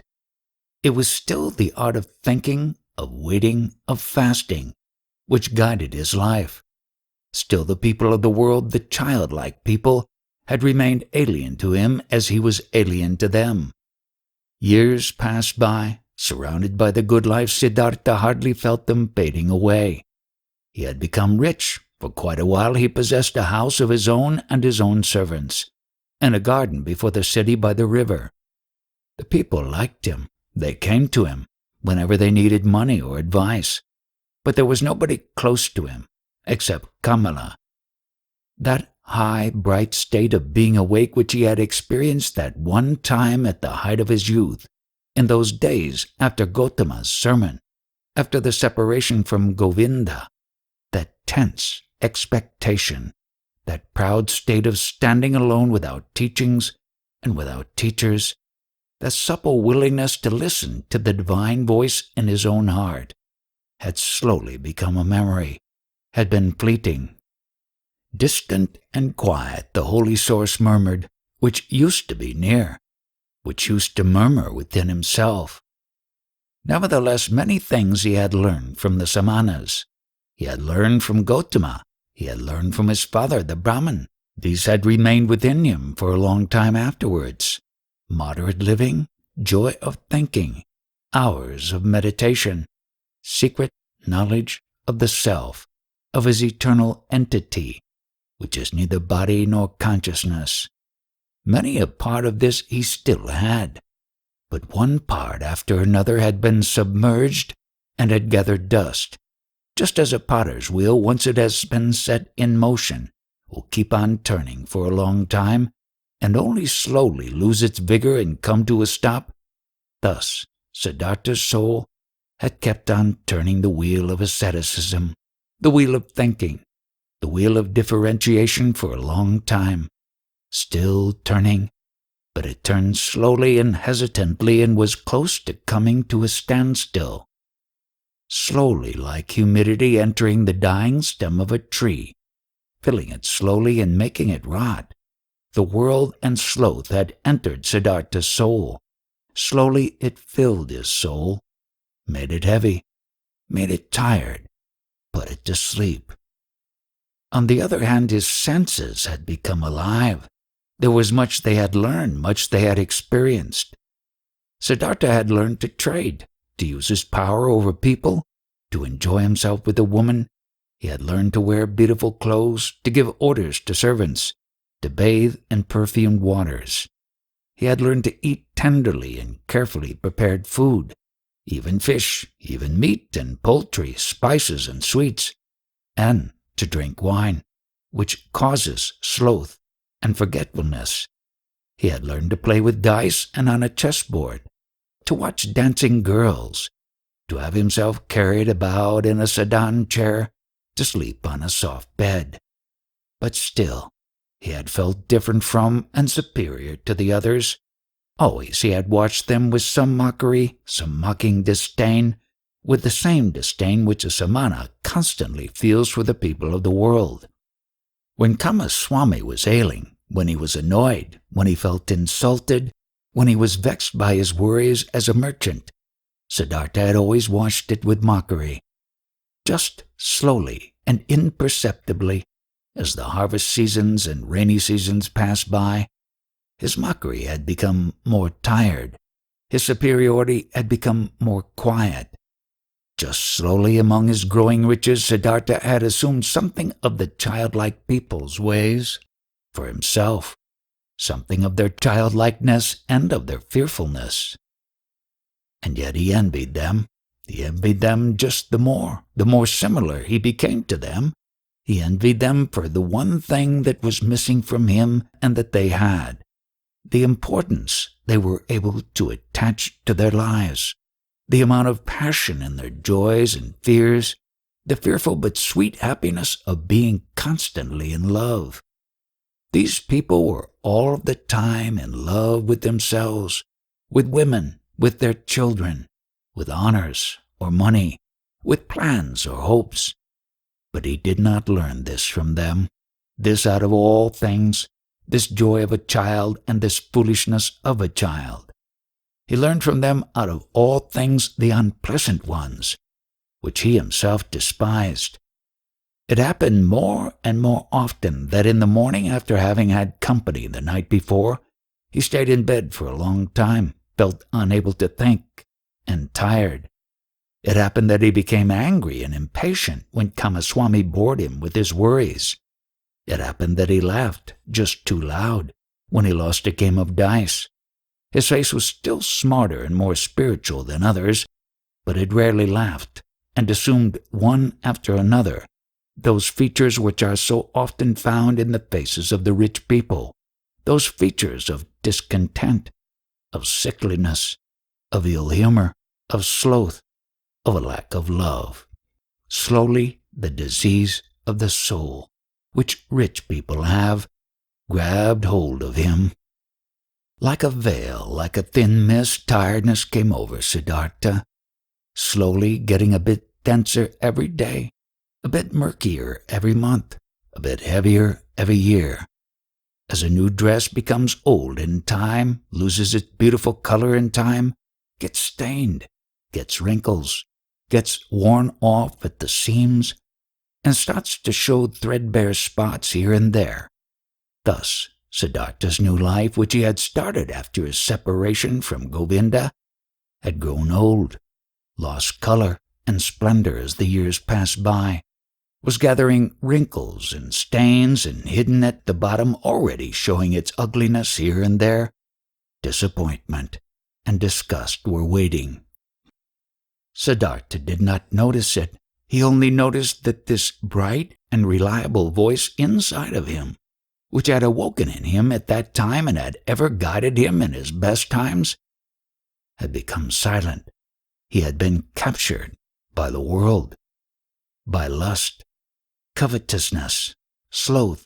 It was still the art of thinking, of waiting, of fasting, which guided his life. Still the people of the world, the childlike people, had remained alien to him as he was alien to them. Years passed by. Surrounded by the good life, Siddhartha hardly felt them fading away. He had become rich. For quite a while he possessed a house of his own and his own servants, and a garden before the city by the river. The people liked him. They came to him whenever they needed money or advice. But there was nobody close to him, except Kamala. That high, bright state of being awake which he had experienced that one time at the height of his youth in those days after Gautama's sermon, after the separation from Govinda, that tense expectation, that proud state of standing alone without teachings and without teachers, the supple willingness to listen to the divine voice in his own heart, had slowly become a memory, had been fleeting. Distant and quiet the holy source murmured, which used to be near, which used to murmur within himself. Nevertheless, many things he had learned from the Samanas. He had learned from Gautama. He had learned from his father, the Brahman. These had remained within him for a long time afterwards. Moderate living, joy of thinking, hours of meditation, secret knowledge of the self, of his eternal entity, which is neither body nor consciousness. Many a part of this he still had, but one part after another had been submerged and had gathered dust, just as a potter's wheel, once it has been set in motion, will keep on turning for a long time and only slowly lose its vigor and come to a stop. Thus, Siddhartha's soul had kept on turning the wheel of asceticism, the wheel of thinking, the wheel of differentiation for a long time, still turning, but it turned slowly and hesitantly and was close to coming to a standstill. Slowly, like humidity entering the dying stem of a tree, filling it slowly and making it rot, the world and sloth had entered Siddhartha's soul. Slowly it filled his soul, made it heavy, made it tired, put it to sleep. On the other hand, his senses had become alive. There was much they had learned, much they had experienced. Siddhartha had learned to trade, to use his power over people, to enjoy himself with a woman. He had learned to wear beautiful clothes, to give orders to servants, to bathe in perfumed waters. He had learned to eat tenderly and carefully prepared food, even fish, even meat and poultry, spices and sweets, and to drink wine, which causes sloth and forgetfulness. He had learned to play with dice and on a chessboard, to watch dancing girls, to have himself carried about in a sedan chair, to sleep on a soft bed. But still, he had felt different from and superior to the others. Always he had watched them with some mockery, some mocking disdain, with the same disdain which a samana constantly feels for the people of the world. When Kamaswami was ailing, when he was annoyed, when he felt insulted, when he was vexed by his worries as a merchant, Siddhartha had always watched it with mockery. Just slowly and imperceptibly, as the harvest seasons and rainy seasons passed by, his mockery had become more tired. His superiority had become more quiet. Just slowly among his growing riches, Siddhartha had assumed something of the childlike people's ways for himself, something of their childlikeness and of their fearfulness. And yet he envied them. He envied them just the more similar he became to them. He envied them for the one thing that was missing from him and that they had, the importance they were able to attach to their lives, the amount of passion in their joys and fears, the fearful but sweet happiness of being constantly in love. These people were all of the time in love with themselves, with women, with their children, with honors or money, with plans or hopes. But he did not learn this from them, this out of all things, this joy of a child and this foolishness of a child. He learned from them out of all things the unpleasant ones, which he himself despised. It happened more and more often that in the morning, after having had company the night before, he stayed in bed for a long time, felt unable to think, and tired. It happened that he became angry and impatient when Kamaswami bored him with his worries. It happened that he laughed just too loud when he lost a game of dice. His face was still smarter and more spiritual than others, but it rarely laughed, and assumed one after another those features which are so often found in the faces of the rich people, those features of discontent, of sickliness, of ill humor, of sloth, of a lack of love. Slowly, the disease of the soul, which rich people have, grabbed hold of him. Like a veil, like a thin mist, tiredness came over Siddhartha, slowly getting a bit denser every day, a bit murkier every month, a bit heavier every year. As a new dress becomes old in time, loses its beautiful color in time, gets stained, gets wrinkles, gets worn off at the seams, and starts to show threadbare spots here and there. Thus, Siddhartha's new life, which he had started after his separation from Govinda, had grown old, lost color and splendor as the years passed by, was gathering wrinkles and stains, and hidden at the bottom, already showing its ugliness here and there, disappointment and disgust were waiting. Siddhartha did not notice it. He only noticed that this bright and reliable voice inside of him, which had awoken in him at that time and had ever guided him in his best times, had become silent. He had been captured by the world, by lust, covetousness, sloth,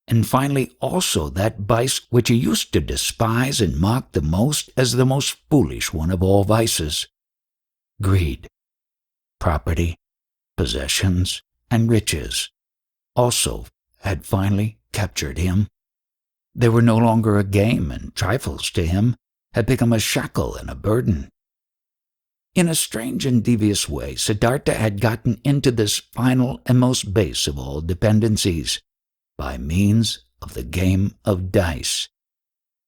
and finally also that vice which he used to despise and mock the most as the most foolish one of all vices: greed. Property, possessions, and riches also had finally captured him. They were no longer a game, and trifles to him had become a shackle and a burden. In a strange and devious way, Siddhartha had gotten into this final and most base of all dependencies, by means of the game of dice.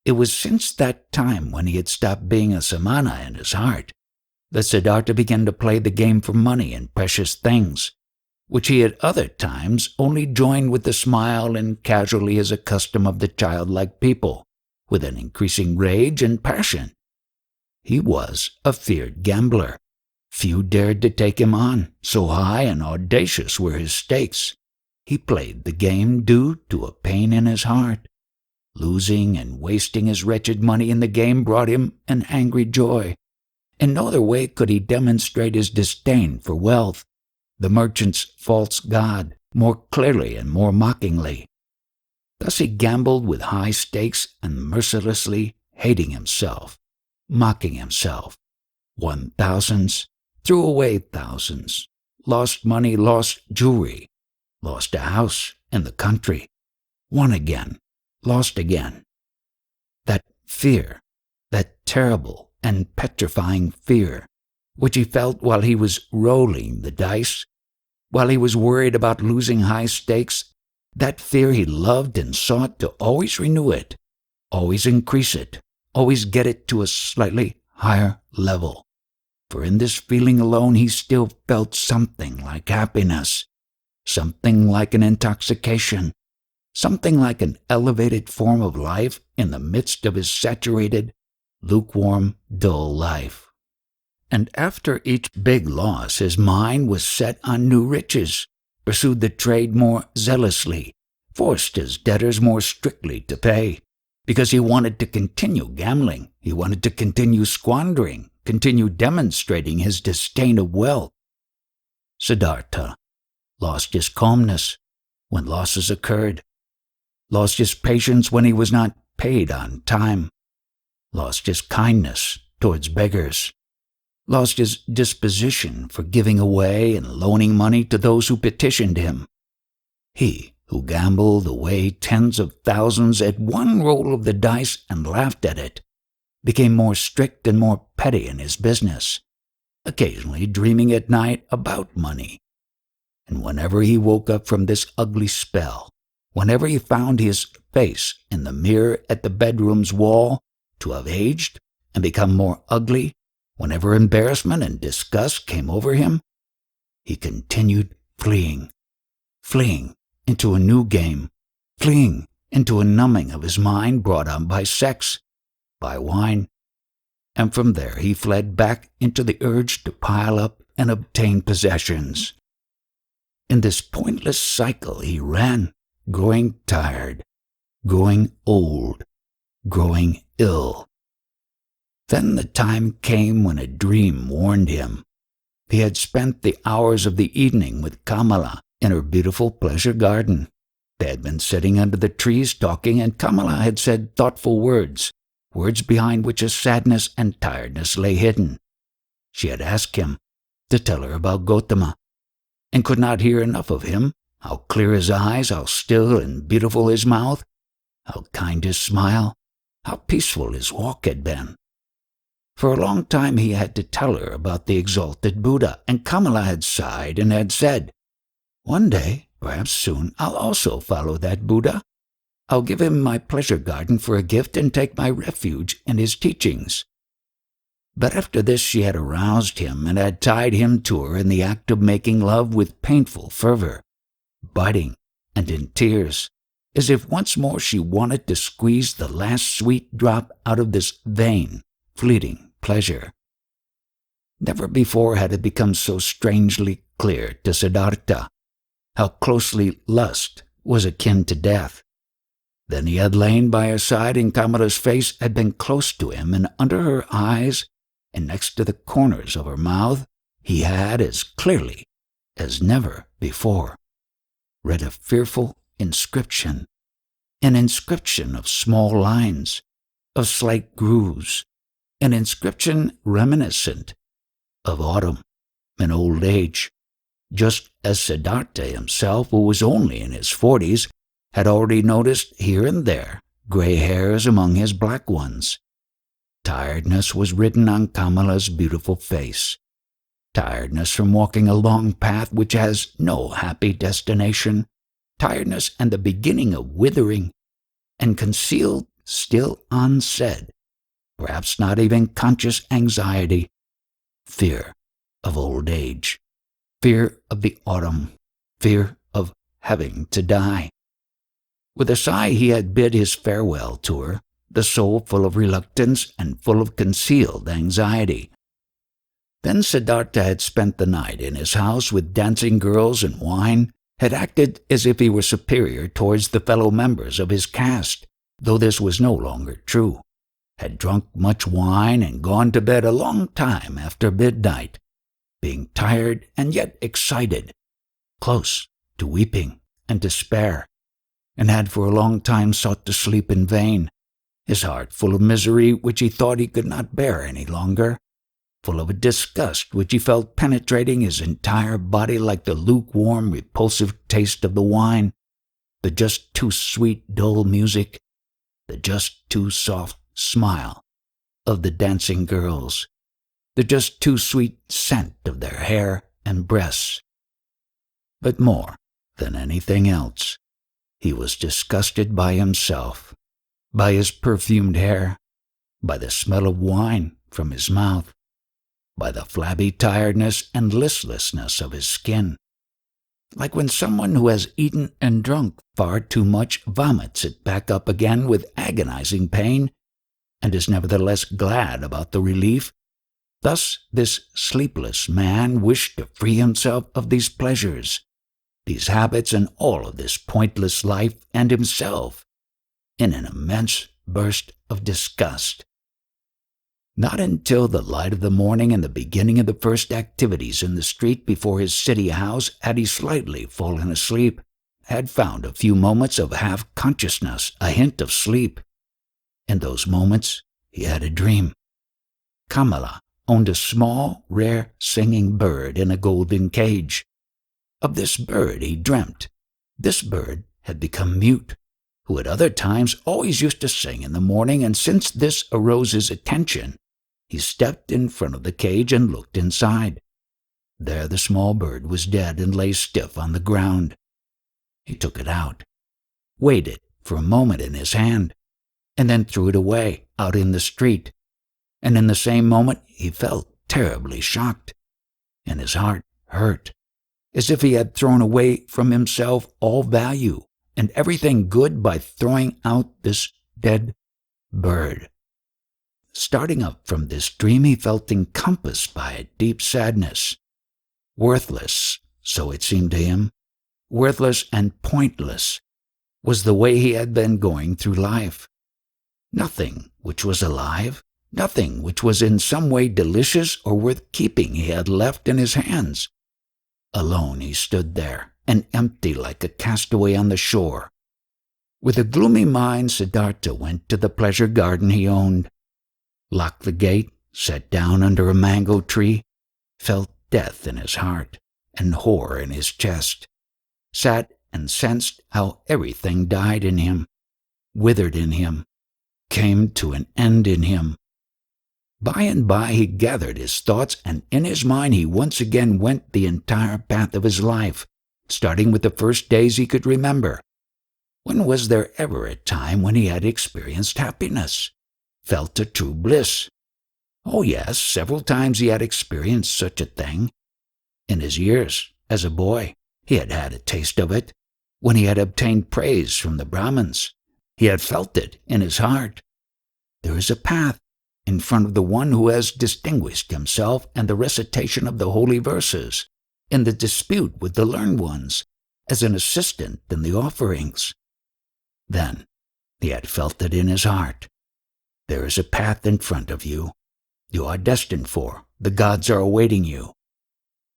It was since that time, when he had stopped being a samana in his heart, that Siddhartha began to play the game for money and precious things, which he at other times only joined with a smile and casually as a custom of the childlike people, with an increasing rage and passion. He was a feared gambler. Few dared to take him on, so high and audacious were his stakes. He played the game due to a pain in his heart. Losing and wasting his wretched money in the game brought him an angry joy. In no other way could he demonstrate his disdain for wealth, the merchant's false god, more clearly and more mockingly. Thus he gambled with high stakes and mercilessly hating himself, mocking himself, won thousands, threw away thousands, lost money, lost jewelry, lost a house in the country, won again, lost again. That fear, that terrible and petrifying fear, which he felt while he was rolling the dice, while he was worried about losing high stakes, that fear he loved and sought to always renew it, always increase it, always get it to a slightly higher level. For in this feeling alone he still felt something like happiness, something like an intoxication, something like an elevated form of life in the midst of his saturated, lukewarm, dull life. And after each big loss his mind was set on new riches, pursued the trade more zealously, forced his debtors more strictly to pay, because he wanted to continue gambling, he wanted to continue squandering, continue demonstrating his disdain of wealth. Siddhartha lost his calmness when losses occurred, lost his patience when he was not paid on time, lost his kindness towards beggars, lost his disposition for giving away and loaning money to those who petitioned him. He who gambled away tens of thousands at one roll of the dice and laughed at it, became more strict and more petty in his business, occasionally dreaming at night about money. And whenever he woke up from this ugly spell, whenever he found his face in the mirror at the bedroom's wall to have aged and become more ugly, whenever embarrassment and disgust came over him, he continued fleeing into a new game, fleeing into a numbing of his mind brought on by sex, by wine, and from there he fled back into the urge to pile up and obtain possessions. In this pointless cycle he ran, growing tired, growing old, growing ill. Then the time came when a dream warned him. He had spent the hours of the evening with Kamala in her beautiful pleasure garden. They had been sitting under the trees talking, and Kamala had said thoughtful words behind which a sadness and tiredness lay hidden. She had asked him to tell her about Gautama, and could not hear enough of him, how clear his eyes, how still and beautiful his mouth, how kind his smile, how peaceful his walk had been. For a long time he had to tell her about the exalted Buddha, and Kamala had sighed and had said, "One day, perhaps soon, I'll also follow that Buddha. I'll give him my pleasure garden for a gift and take my refuge in his teachings." But after this she had aroused him and had tied him to her in the act of making love with painful fervor, biting and in tears, as if once more she wanted to squeeze the last sweet drop out of this vain, fleeting pleasure. Never before had it become so strangely clear to Siddhartha how closely lust was akin to death. Then he had lain by her side, and Kamala's face had been close to him, and under her eyes and next to the corners of her mouth he had, as clearly as never before, read a fearful inscription, an inscription of small lines, of slight grooves, an inscription reminiscent of autumn and old age, just as Siddhartha himself, who was only in his 40s, had already noticed here and there gray hairs among his black ones. Tiredness was written on Kamala's beautiful face, tiredness from walking a long path which has no happy destination, tiredness and the beginning of withering, and concealed, still unsaid, perhaps not even conscious anxiety, fear of old age, fear of the autumn, fear of having to die. With a sigh he had bid his farewell to her, the soul full of reluctance and full of concealed anxiety. Then Siddhartha had spent the night in his house with dancing girls and wine, had acted as if he were superior towards the fellow members of his caste, though this was no longer true, had drunk much wine and gone to bed a long time after midnight, being tired and yet excited, close to weeping and despair, and had for a long time sought to sleep in vain, his heart full of misery which he thought he could not bear any longer, full of a disgust which he felt penetrating his entire body like the lukewarm, repulsive taste of the wine, the just too sweet, dull music, the just too soft smile of the dancing girls, the just too sweet scent of their hair and breasts. But more than anything else, he was disgusted by himself, by his perfumed hair, by the smell of wine from his mouth, by the flabby tiredness and listlessness of his skin, like when someone who has eaten and drunk far too much vomits it back up again with agonizing pain, and is nevertheless glad about the relief. Thus this sleepless man wished to free himself of these pleasures, these habits, and all of this pointless life, and himself, in an immense burst of disgust. Not until the light of the morning and the beginning of the first activities in the street before his city house had he slightly fallen asleep, had found a few moments of half-consciousness, a hint of sleep. In those moments he had a dream. Kamala owned a small, rare singing bird in a golden cage. Of this bird he dreamt. This bird had become mute, who at other times always used to sing in the morning, and since this arose his attention, he stepped in front of the cage and looked inside. There the small bird was dead and lay stiff on the ground. He took it out, weighed it for a moment in his hand, and then threw it away out in the street. And in the same moment he felt terribly shocked, and his heart hurt, as if he had thrown away from himself all value and everything good by throwing out this dead bird. Starting up from this dream, he felt encompassed by a deep sadness. Worthless, so it seemed to him, worthless and pointless was the way he had been going through life. Nothing which was alive, Nothing which was in some way delicious or worth keeping he had left in his hands. Alone he stood there, and empty like a castaway on the shore. With a gloomy mind, Siddhartha went to the pleasure garden he owned, locked the gate, sat down under a mango tree, felt death in his heart and horror in his chest, sat and sensed how everything died in him, withered in him, came to an end in him. By and by he gathered his thoughts, and in his mind he once again went the entire path of his life, starting with the first days he could remember. When was there ever a time when he had experienced happiness, felt a true bliss? Oh yes, several times he had experienced such a thing. In his years, as a boy, he had had a taste of it. When he had obtained praise from the Brahmins, he had felt it in his heart. There is a path in front of the one who has distinguished himself in the recitation of the holy verses, in the dispute with the learned ones, as an assistant in the offerings. Then he had felt it in his heart. There is a path in front of you. You are destined for. The gods are awaiting you.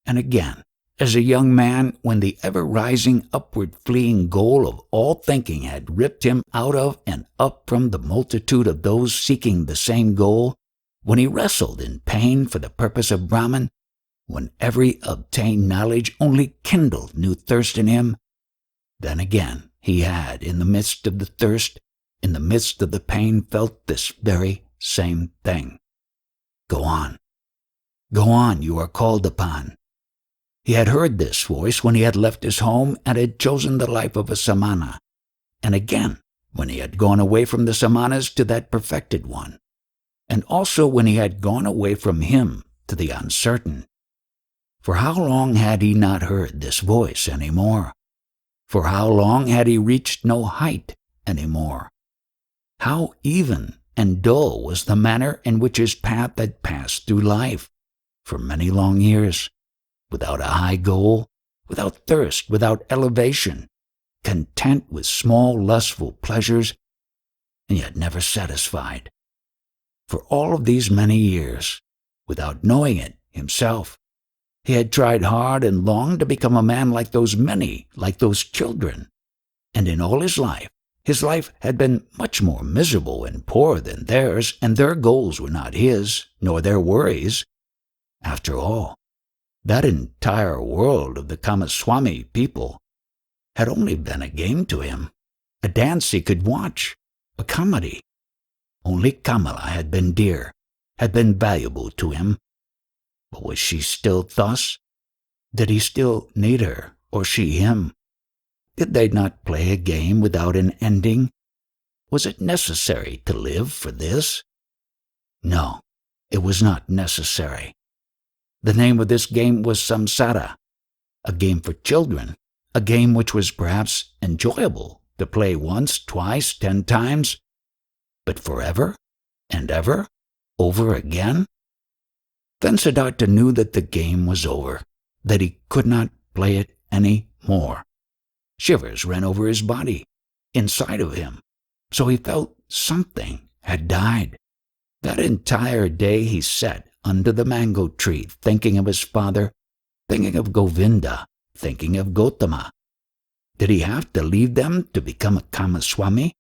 And again, as a young man, when the ever-rising, upward-fleeing goal of all thinking had ripped him out of and up from the multitude of those seeking the same goal, when he wrestled in pain for the purpose of Brahman, when every obtained knowledge only kindled new thirst in him, then again he had, in the midst of the thirst, in the midst of the pain, felt this very same thing. Go on. Go on, you are called upon. He had heard this voice when he had left his home and had chosen the life of a samana, and again when he had gone away from the samanas to that perfected one, and also when he had gone away from him to the uncertain. For how long had he not heard this voice any more? For how long had he reached no height any more? How even and dull was the manner in which his path had passed through life, for many long years, without a high goal, without thirst, without elevation, content with small lustful pleasures, and yet never satisfied. For all of these many years, without knowing it himself, he had tried hard and long to become a man like those many, like those children, and in all his life had been much more miserable and poor than theirs, and their goals were not his, nor their worries. After all, that entire world of the Kamaswami people had only been a game to him, a dance he could watch, a comedy. Only Kamala had been dear, had been valuable to him. But was she still thus? Did he still need her, or she him? Did they not play a game without an ending? Was it necessary to live for this? No, it was not necessary. The name of this game was samsara, a game for children, a game which was perhaps enjoyable to play once, twice, 10 times, but forever and ever, over again? Then Siddhartha knew that the game was over, that he could not play it any more. Shivers ran over his body, inside of him, so he felt something had died. That entire day he sat under the mango tree, thinking of his father, thinking of Govinda, thinking of Gautama. Did he have to leave them to become a Kamaswami?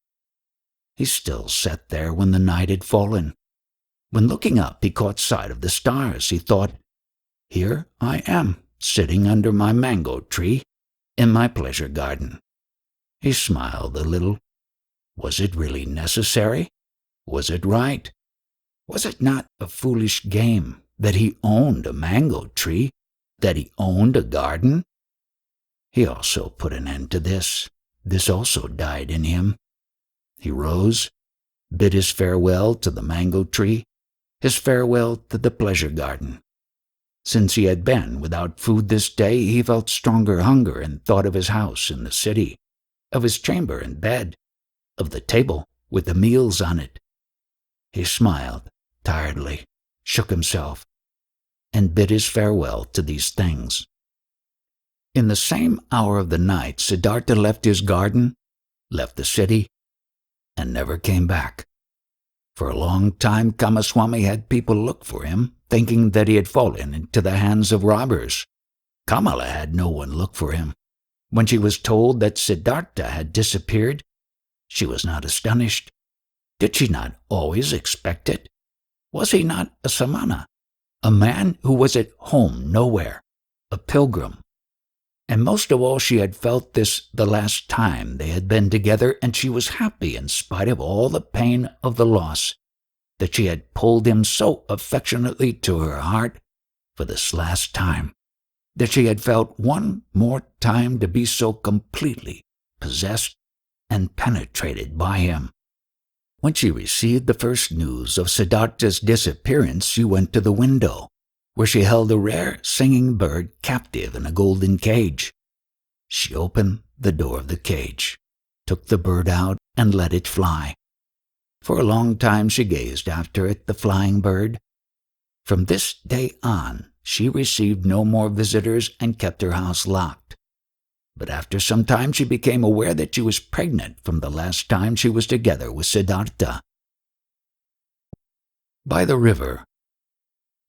He still sat there when the night had fallen. When looking up he caught sight of the stars, he thought, "Here I am, sitting under my mango tree, in my pleasure garden." He smiled a little. Was it really necessary? Was it right? Was it not a foolish game that he owned a mango tree, that he owned a garden? He also put an end to this. This also died in him. He rose, bid his farewell to the mango tree, his farewell to the pleasure garden. Since he had been without food this day, he felt stronger hunger and thought of his house in the city, of his chamber and bed, of the table with the meals on it. He smiled tiredly, shook himself, and bid his farewell to these things. In the same hour of the night, Siddhartha left his garden, left the city, and never came back. For a long time, Kamaswami had people look for him, thinking that he had fallen into the hands of robbers. Kamala had no one look for him. When she was told that Siddhartha had disappeared, she was not astonished. Did she not always expect it? Was he not a samana, a man who was at home nowhere, a pilgrim? And most of all, she had felt this the last time they had been together, and she was happy in spite of all the pain of the loss, that she had pulled him so affectionately to her heart for this last time, that she had felt one more time to be so completely possessed and penetrated by him. When she received the first news of Siddhartha's disappearance, she went to the window, where she held a rare singing bird captive in a golden cage. She opened the door of the cage, took the bird out, and let it fly. For a long time she gazed after it, the flying bird. From this day on, she received no more visitors and kept her house locked. But after some time she became aware that she was pregnant from the last time she was together with Siddhartha. By the river,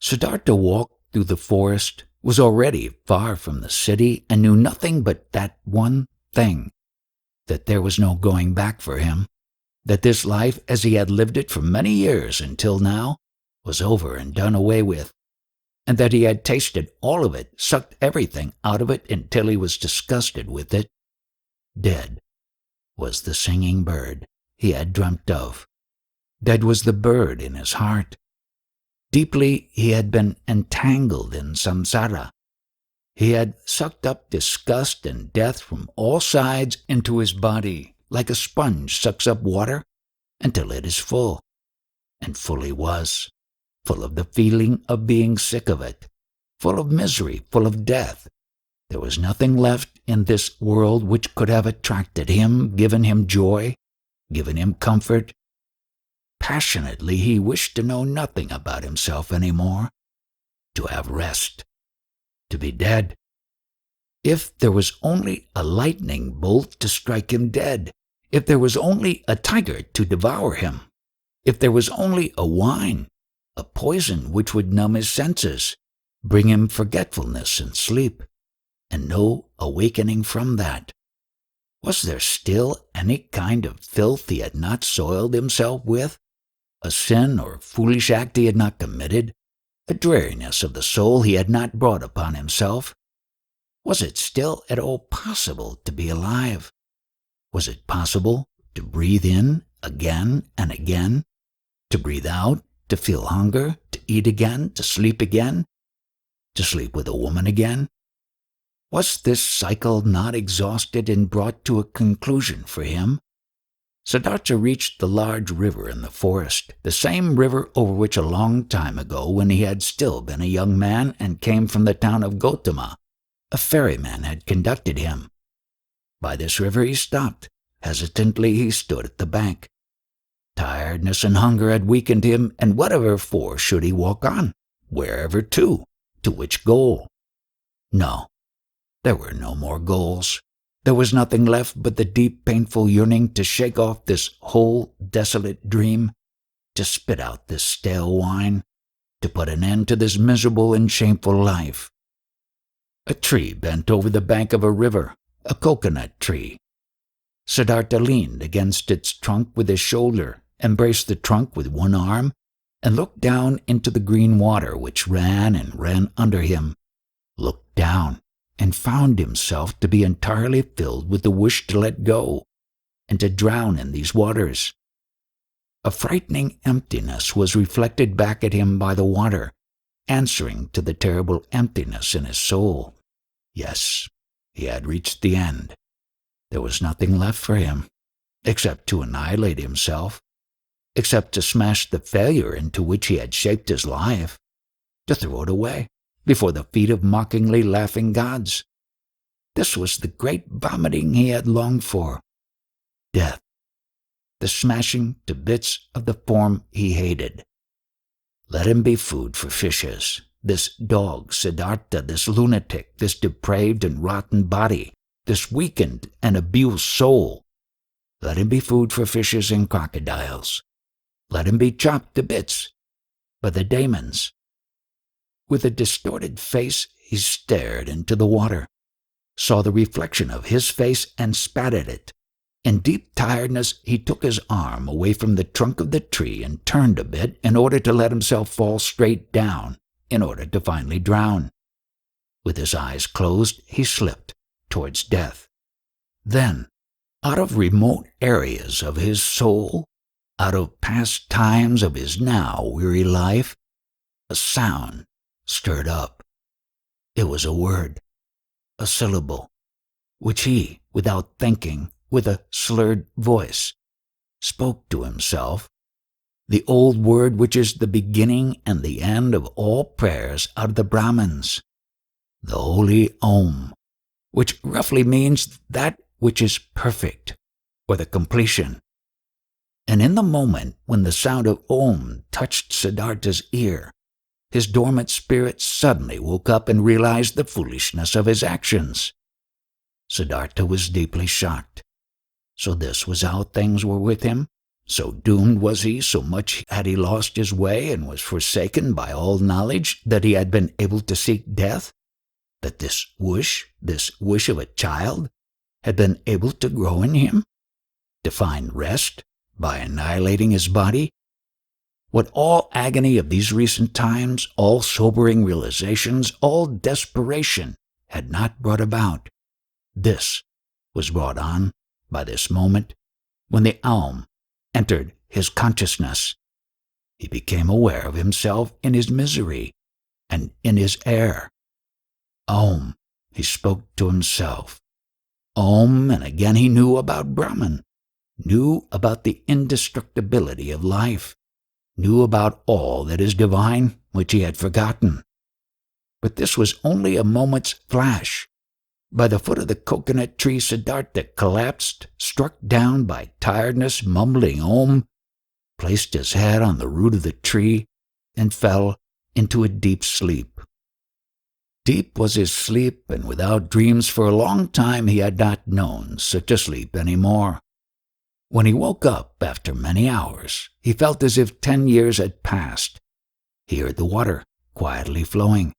Siddhartha walked through the forest, was already far from the city, and knew nothing but that one thing, that there was no going back for him, that this life as he had lived it for many years until now was over and done away with, and that he had tasted all of it, sucked everything out of it until he was disgusted with it. Dead was the singing bird he had dreamt of. Dead was the bird in his heart. Deeply he had been entangled in samsara. He had sucked up disgust and death from all sides into his body, like a sponge sucks up water until it is full. And full he was, full of the feeling of being sick of it, full of misery, full of death. There was nothing left in this world which could have attracted him, given him joy, given him comfort. Passionately he wished to know nothing about himself any more, to have rest, to be dead. If there was only a lightning bolt to strike him dead, if there was only a tiger to devour him, if there was only a wine, a poison which would numb his senses, bring him forgetfulness and sleep, and no awakening from that. Was there still any kind of filth he had not soiled himself with? A sin or foolish act he had not committed? A dreariness of the soul he had not brought upon himself? Was it still at all possible to be alive? Was it possible to breathe in again and again, to breathe out, to feel hunger, to eat again, to sleep with a woman again? Was this cycle not exhausted and brought to a conclusion for him? Siddhartha reached the large river in the forest, the same river over which a long time ago, when he had still been a young man and came from the town of Gautama, a ferryman had conducted him. By this river he stopped. Hesitantly he stood at the bank. Tiredness and hunger had weakened him, and whatever for should he walk on? Wherever to? To which goal? No, there were no more goals. There was nothing left but the deep, painful yearning to shake off this whole desolate dream, to spit out this stale wine, to put an end to this miserable and shameful life. A tree bent over the bank of a river, a coconut tree. Siddhartha leaned against its trunk with his shoulder, embraced the trunk with one arm, and looked down into the green water which ran and ran under him, looked down, and found himself to be entirely filled with the wish to let go and to drown in these waters. A frightening emptiness was reflected back at him by the water, answering to the terrible emptiness in his soul. Yes, he had reached the end. There was nothing left for him, except to annihilate himself, except to smash the failure into which he had shaped his life, to throw it away before the feet of mockingly laughing gods. This was the great vomiting he had longed for. Death, the smashing to bits of the form he hated. Let him be food for fishes, this dog Siddhartha, this lunatic, this depraved and rotten body, this weakened and abused soul. Let him be food for fishes and crocodiles. Let him be chopped to bits by the daemons. With a distorted face, he stared into the water, saw the reflection of his face, and spat at it. In deep tiredness, he took his arm away from the trunk of the tree and turned a bit in order to let himself fall straight down, in order to finally drown. With his eyes closed, he slipped towards death. Then, out of remote areas of his soul, out of past times of his now weary life, a sound stirred up. It was a word, a syllable, which he, without thinking, with a slurred voice, spoke to himself, the old word which is the beginning and the end of all prayers out of the Brahmins, the holy Om, which roughly means that which is perfect, or the completion. And in the moment when the sound of Om touched Siddhartha's ear, his dormant spirit suddenly woke up and realized the foolishness of his actions. Siddhartha was deeply shocked. So this was how things were with him? So doomed was he, so much had he lost his way and was forsaken by all knowledge, that he had been able to seek death? That this wish of a child, had been able to grow in him? To find rest by annihilating his body? What all agony of these recent times, all sobering realizations, all desperation had not brought about, this was brought on by this moment when the Aum entered his consciousness. He became aware of himself in his misery and in his error. Om, he spoke to himself. Om, and again he knew about Brahman, knew about the indestructibility of life, knew about all that is divine which he had forgotten. But this was only a moment's flash. By the foot of the coconut tree, Siddhartha collapsed, struck down by tiredness, mumbling Om, placed his head on the root of the tree, and fell into a deep sleep. Deep was his sleep, and without dreams for a long time he had not known such a sleep any more. When he woke up after many hours, he felt as if 10 years had passed. He heard the water quietly flowing,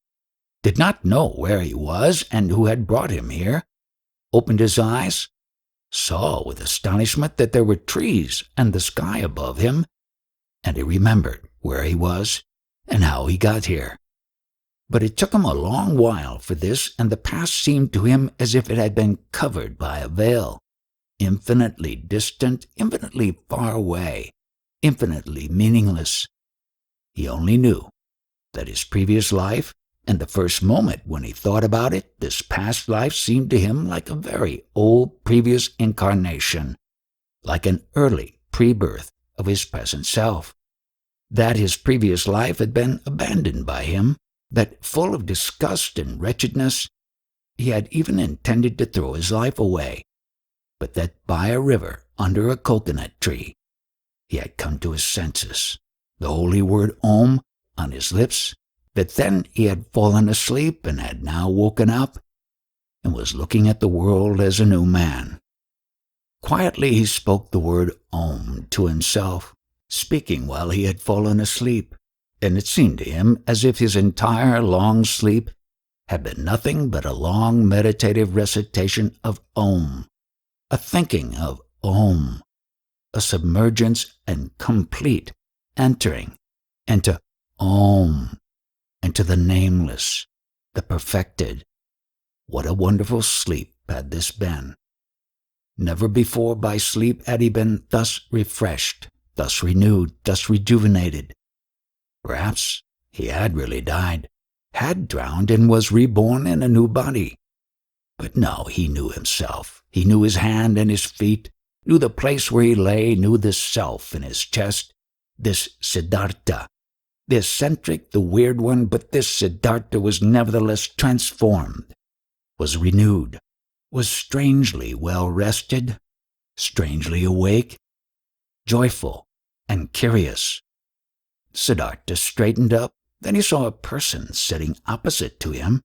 did not know where he was and who had brought him here, opened his eyes, saw with astonishment that there were trees and the sky above him, and he remembered where he was and how he got here. But it took him a long while for this, and the past seemed to him as if it had been covered by a veil, infinitely distant, infinitely far away, infinitely meaningless. He only knew that his previous life, and the first moment when he thought about it, this past life seemed to him like a very old previous incarnation, like an early pre-birth of his present self. That his previous life had been abandoned by him, that full of disgust and wretchedness, he had even intended to throw his life away, but that by a river under a coconut tree, he had come to his senses, the holy word Om on his lips, that then he had fallen asleep and had now woken up and was looking at the world as a new man. Quietly he spoke the word Om to himself, speaking while he had fallen asleep, and it seemed to him as if his entire long sleep had been nothing but a long meditative recitation of Om, a thinking of Om, a submergence and complete entering into Om, into the nameless, the perfected. What a wonderful sleep had this been! Never before by sleep had he been thus refreshed, thus renewed, thus rejuvenated. Perhaps he had really died, had drowned and was reborn in a new body. But no, he knew himself. He knew his hand and his feet, knew the place where he lay, knew this self in his chest, this Siddhartha, the eccentric, the weird one, but this Siddhartha was nevertheless transformed, was renewed, was strangely well-rested, strangely awake, joyful and curious. Siddhartha straightened up. Then he saw a person sitting opposite to him,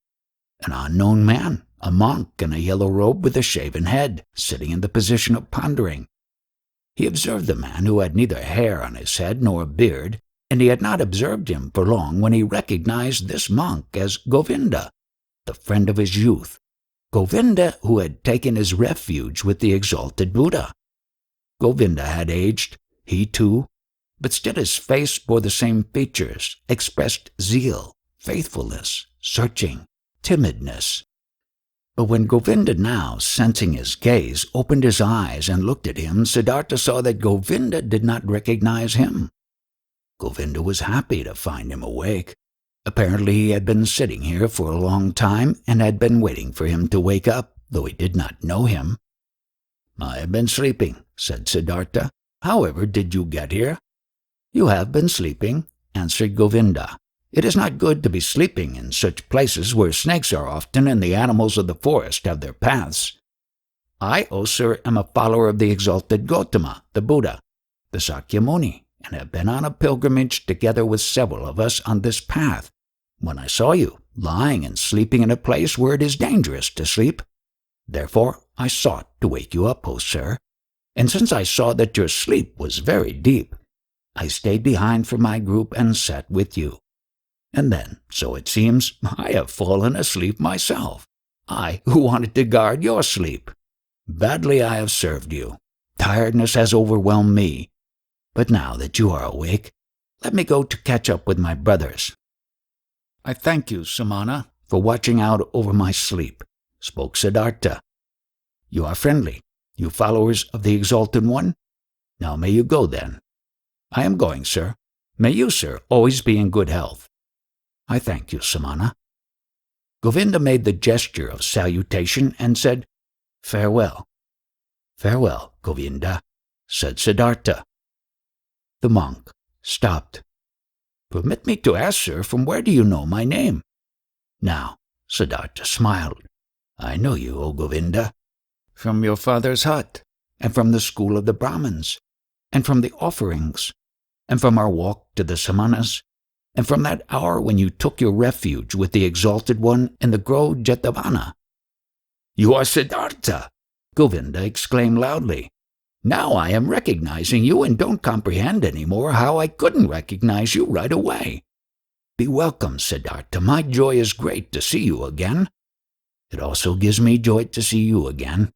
an unknown man, a monk in a yellow robe with a shaven head, sitting in the position of pondering. He observed the man who had neither hair on his head nor a beard, and he had not observed him for long when he recognized this monk as Govinda, the friend of his youth, Govinda who had taken his refuge with the exalted Buddha. Govinda had aged, he too, but still his face bore the same features, expressed zeal, faithfulness, searching, timidness. But when Govinda now, sensing his gaze, opened his eyes and looked at him, Siddhartha saw that Govinda did not recognize him. Govinda was happy to find him awake. Apparently he had been sitting here for a long time and had been waiting for him to wake up, though he did not know him. "I have been sleeping," said Siddhartha. "However did you get here?" "You have been sleeping," answered Govinda. "It is not good to be sleeping in such places where snakes are often and the animals of the forest have their paths. I, O sir, am a follower of the exalted Gautama, the Buddha, the Sakyamuni, and have been on a pilgrimage together with several of us on this path, when I saw you lying and sleeping in a place where it is dangerous to sleep. Therefore I sought to wake you up, O sir, and since I saw that your sleep was very deep, I stayed behind for my group and sat with you. And then, so it seems, I have fallen asleep myself, I who wanted to guard your sleep. Badly I have served you. Tiredness has overwhelmed me. But now that you are awake, let me go to catch up with my brothers." "I thank you, Samana, for watching out over my sleep," spoke Siddhartha. "You are friendly, you followers of the Exalted One. Now may you go then." "I am going, sir. May you, sir, always be in good health." "I thank you, Samana." Govinda made the gesture of salutation and said, "Farewell." "Farewell, Govinda," said Siddhartha. The monk stopped. "Permit me to ask, sir, from where do you know my name?" Now, Siddhartha smiled. "I know you, O Govinda, from your father's hut, and from the school of the Brahmins, and from the offerings, and from our walk to the samanas, and from that hour when you took your refuge with the Exalted One in the grove Jetavana." "You are Siddhartha!" Govinda exclaimed loudly. "Now I am recognizing you and don't comprehend any more how I couldn't recognize you right away. Be welcome, Siddhartha. My joy is great to see you again. It also gives me joy to see you again.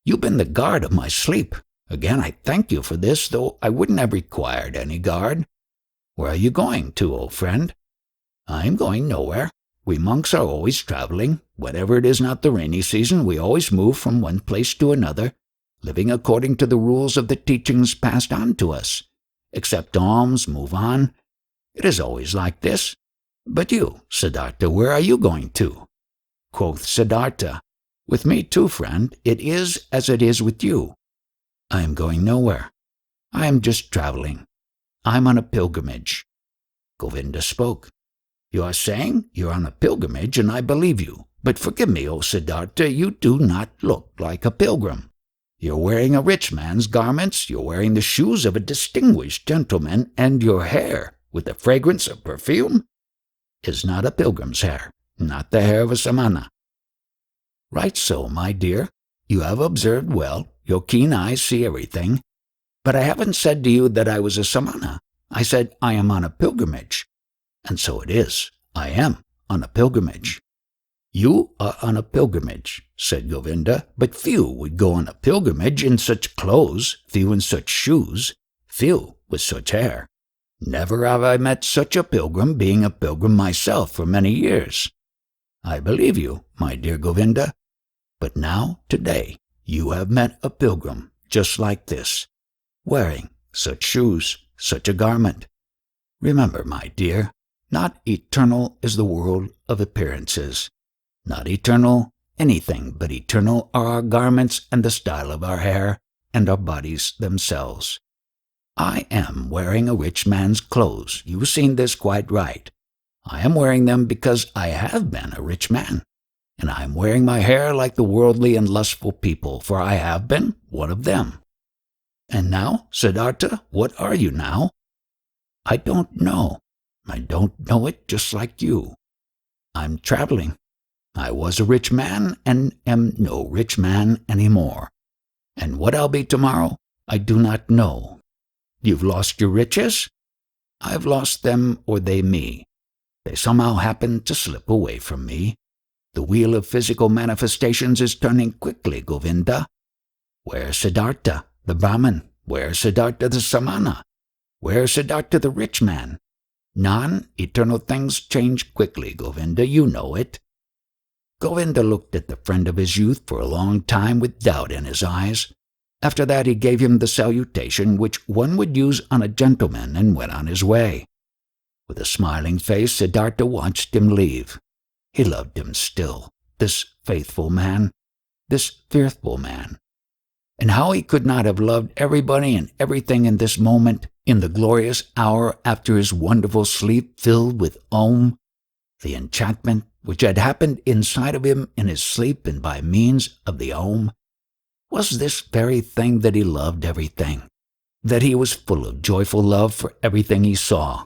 You've been the guard of my sleep. Again, I thank you for this, though I wouldn't have required any guard. Where are you going to, old friend?" "I am going nowhere. We monks are always traveling. Whenever it is not the rainy season, we always move from one place to another, living according to the rules of the teachings passed on to us. Accept alms, move on. It is always like this. But you, Siddhartha, where are you going to?" Quoth Siddhartha, "With me too, friend, it is as it is with you. I am going nowhere. I am just traveling. I am on a pilgrimage." Govinda spoke. "You are saying you're on a pilgrimage, and I believe you. But forgive me, O Siddhartha, you do not look like a pilgrim. You're wearing a rich man's garments, you're wearing the shoes of a distinguished gentleman, and your hair, with the fragrance of perfume, is not a pilgrim's hair, not the hair of a samana." "Right so, my dear. You have observed well. Your keen eyes see everything. But I haven't said to you that I was a samana. I said I am on a pilgrimage. And so it is. I am on a pilgrimage." "You are on a pilgrimage," said Govinda, "but few would go on a pilgrimage in such clothes, few in such shoes, few with such hair. Never have I met such a pilgrim, being a pilgrim myself for many years. I believe you, my dear Govinda, but now, today, you have met a pilgrim just like this, wearing such shoes, such a garment. Remember, my dear, not eternal is the world of appearances. Not eternal anything, but eternal are our garments and the style of our hair and our bodies themselves. I am wearing a rich man's clothes. You've seen this quite right. I am wearing them because I have been a rich man, and I am wearing my hair like the worldly and lustful people, for I have been one of them. And now, Siddhartha, what are you now?" "I don't know. I don't know it, just like you. I'm traveling. I was a rich man and am no rich man any more. And what I'll be tomorrow, I do not know. You've lost your riches? I've lost them or they me. They somehow happened to slip away from me. The wheel of physical manifestations is turning quickly, Govinda. Where's Siddhartha, the Brahmin? Where's Siddhartha the Samana? Where's Siddhartha the rich man? Non-eternal things change quickly, Govinda, you know it. Govinda looked at the friend of his youth for a long time with doubt in his eyes. After that he gave him the salutation which one would use on a gentleman and went on his way. With a smiling face, Siddhartha watched him leave. He loved him still, this faithful man, this fearful man. And how he could not have loved everybody and everything in this moment, in the glorious hour after his wonderful sleep filled with Om, the enchantment which had happened inside of him in his sleep and by means of the Om, was this very thing that he loved everything, that he was full of joyful love for everything he saw.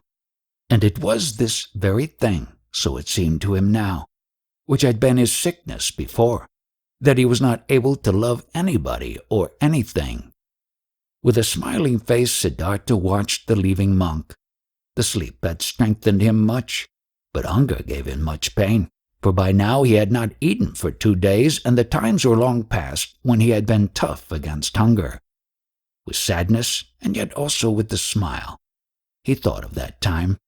And it was this very thing, so it seemed to him now, which had been his sickness before, that he was not able to love anybody or anything. With a smiling face, Siddhartha watched the leaving monk. The sleep had strengthened him much, but hunger gave him much pain, for by now he had not eaten for 2 days, and the times were long past when he had been tough against hunger. With sadness, and yet also with a smile, he thought of that time.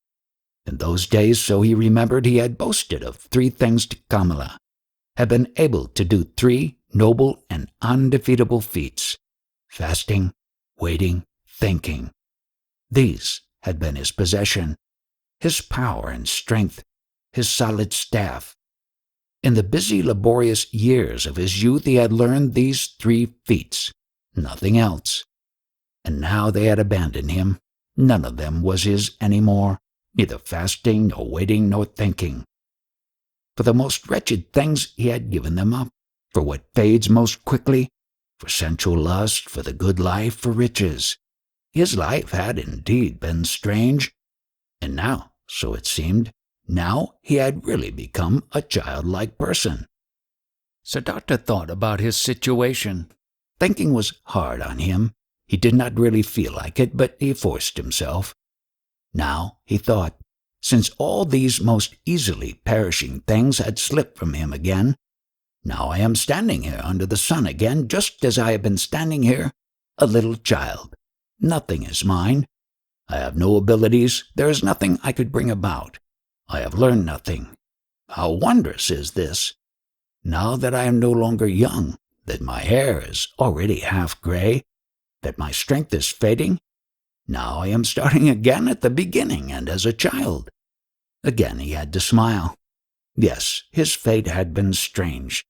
In those days, so he remembered, he had boasted of 3 things to Kamala, had been able to do 3 noble and undefeatable feats: fasting, waiting, thinking. These had been his possession, his power and strength, his solid staff. In the busy, laborious years of his youth he had learned these 3 feats, nothing else. And now they had abandoned him. None of them was his any more, neither fasting, nor waiting, nor thinking. For the most wretched things he had given them up, for what fades most quickly, for sensual lust, for the good life, for riches. His life had indeed been strange, and now, so it seemed, now he had really become a childlike person. Siddhartha thought about his situation. Thinking was hard on him. He did not really feel like it, but he forced himself. Now, he thought, since all these most easily perishing things had slipped from him again, now I am standing here under the sun again, just as I have been standing here, a little child. Nothing is mine. I have no abilities. There is nothing I could bring about. I have learned nothing. How wondrous is this! Now that I am no longer young, that my hair is already half gray, that my strength is fading, now I am starting again at the beginning and as a child. Again he had to smile. Yes, his fate had been strange.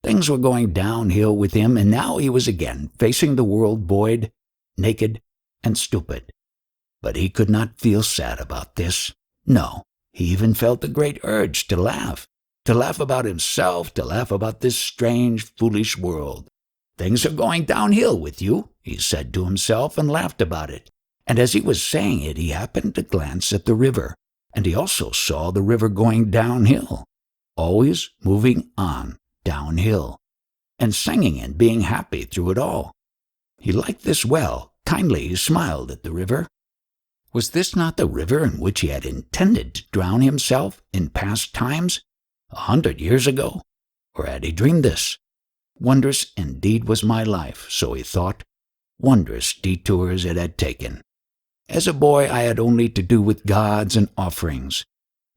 Things were going downhill with him, and now he was again facing the world void, naked, and stupid. But he could not feel sad about this. No, he even felt a great urge to laugh about himself, to laugh about this strange, foolish world. Things are going downhill with you, he said to himself, and laughed about it. And as he was saying it, he happened to glance at the river, and he also saw the river going downhill, always moving on downhill, and singing and being happy through it all. He liked this well. Kindly he smiled at the river. Was this not the river in which he had intended to drown himself in past times, 100 years ago? Or had he dreamed this? Wondrous indeed was my life, so he thought. Wondrous detours it had taken. As a boy I had only to do with gods and offerings.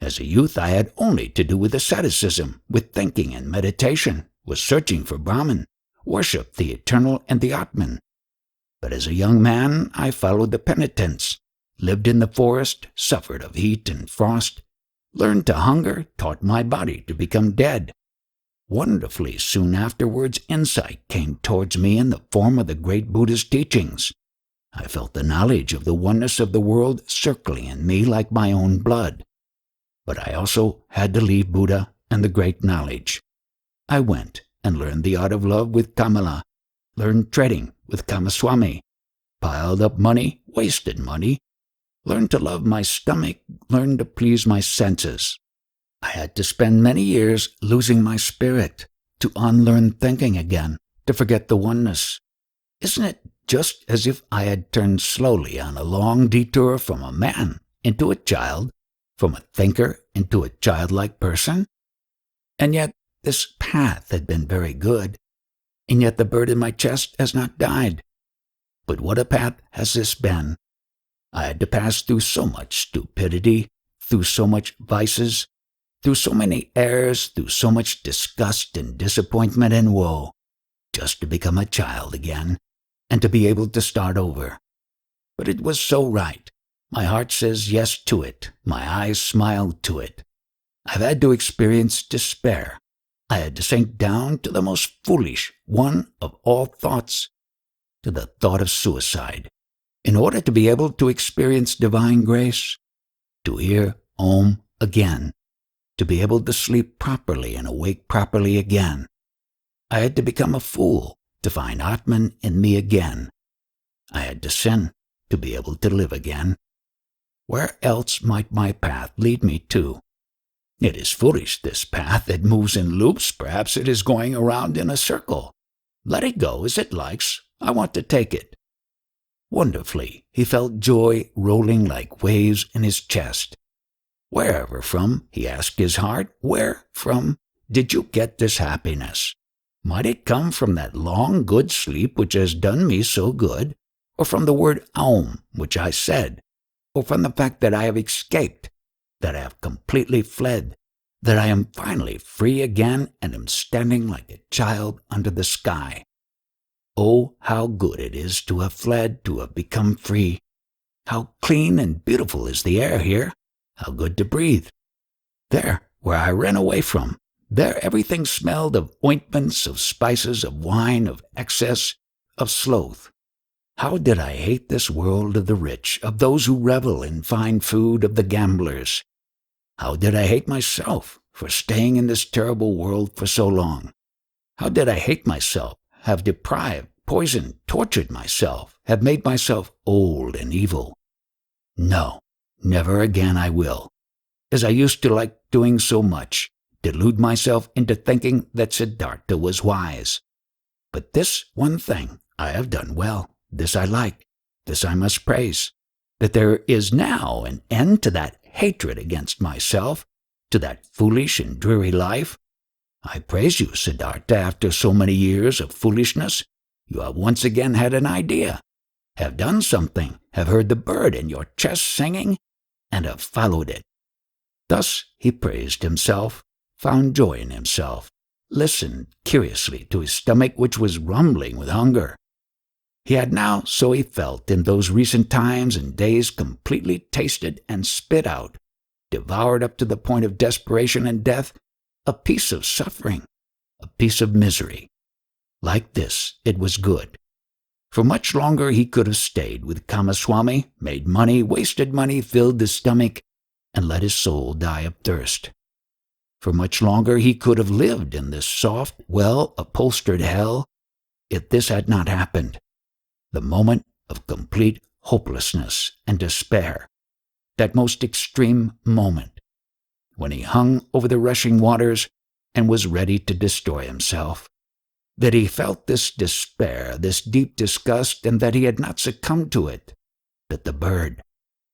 As a youth I had only to do with asceticism, with thinking and meditation, with searching for Brahman, worshipped the eternal and the Atman. But as a young man I followed the penitents, lived in the forest, suffered of heat and frost, learned to hunger, taught my body to become dead. Wonderfully soon afterwards insight came towards me in the form of the great Buddha's teachings. I felt the knowledge of the oneness of the world circling in me like my own blood. But I also had to leave Buddha and the great knowledge. I went and learned the art of love with Kamala, learned treading with Kamaswami, piled up money, wasted money, learned to love my stomach, learned to please my senses. I had to spend many years losing my spirit, to unlearn thinking again, to forget the oneness. Isn't it just as if I had turned slowly on a long detour from a man into a child, from a thinker into a childlike person. And yet this path had been very good, and yet the bird in my chest has not died. But what a path has this been! I had to pass through so much stupidity, through so much vices, through so many errors, through so much disgust and disappointment and woe, just to become a child again, and to be able to start over. But it was so right. My heart says yes to it. My eyes smiled to it. I've had to experience despair. I had to sink down to the most foolish one of all thoughts, to the thought of suicide, in order to be able to experience divine grace, to hear Om again, to be able to sleep properly and awake properly again. I had to become a fool to find Atman in me again. I had to sin to be able to live again. Where else might my path lead me to? It is foolish, this path. It moves in loops. Perhaps it is going around in a circle. Let it go as it likes. I want to take it. Wonderfully, he felt joy rolling like waves in his chest. Wherever from, he asked his heart, where from did you get this happiness? Might it come from that long, good sleep which has done me so good, or from the word Aum, which I said, or from the fact that I have escaped, that I have completely fled, that I am finally free again and am standing like a child under the sky? Oh, how good it is to have fled, to have become free. How clean and beautiful is the air here. How good to breathe. There, where I ran away from, there everything smelled of ointments, of spices, of wine, of excess, of sloth. How did I hate this world of the rich, of those who revel in fine food, of the gamblers? How did I hate myself for staying in this terrible world for so long? How did I hate myself, have deprived, poisoned, tortured myself, have made myself old and evil? No, never again I will, as I used to like doing so much, delude myself into thinking that Siddhartha was wise. But this one thing I have done well, this I like, this I must praise, that there is now an end to that hatred against myself, to that foolish and dreary life. I praise you, Siddhartha, after so many years of foolishness. You have once again had an idea, have done something, have heard the bird in your chest singing, and have followed it. Thus he praised himself, found joy in himself, listened curiously to his stomach which was rumbling with hunger. He had now, so he felt in those recent times and days, completely tasted and spit out, devoured up to the point of desperation and death, a piece of suffering, a piece of misery. Like this, it was good. For much longer he could have stayed with Kamaswami, made money, wasted money, filled his stomach, and let his soul die of thirst. For much longer he could have lived in this soft, well-upholstered hell, if this had not happened. The moment of complete hopelessness and despair, that most extreme moment, when he hung over the rushing waters and was ready to destroy himself, that he felt this despair, this deep disgust, and that he had not succumbed to it, that the bird,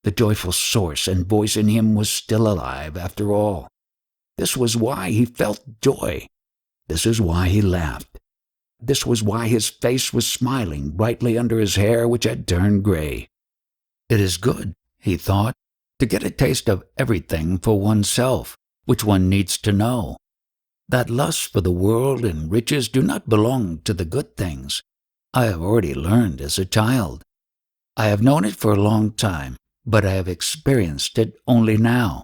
the joyful source and voice in him, was still alive after all. This was why he felt joy. This is why he laughed. This was why his face was smiling brightly under his hair, which had turned gray. It is good, he thought, to get a taste of everything for oneself, which one needs to know. That lust for the world and riches do not belong to the good things. I have already learned as a child. I have known it for a long time, but I have experienced it only now.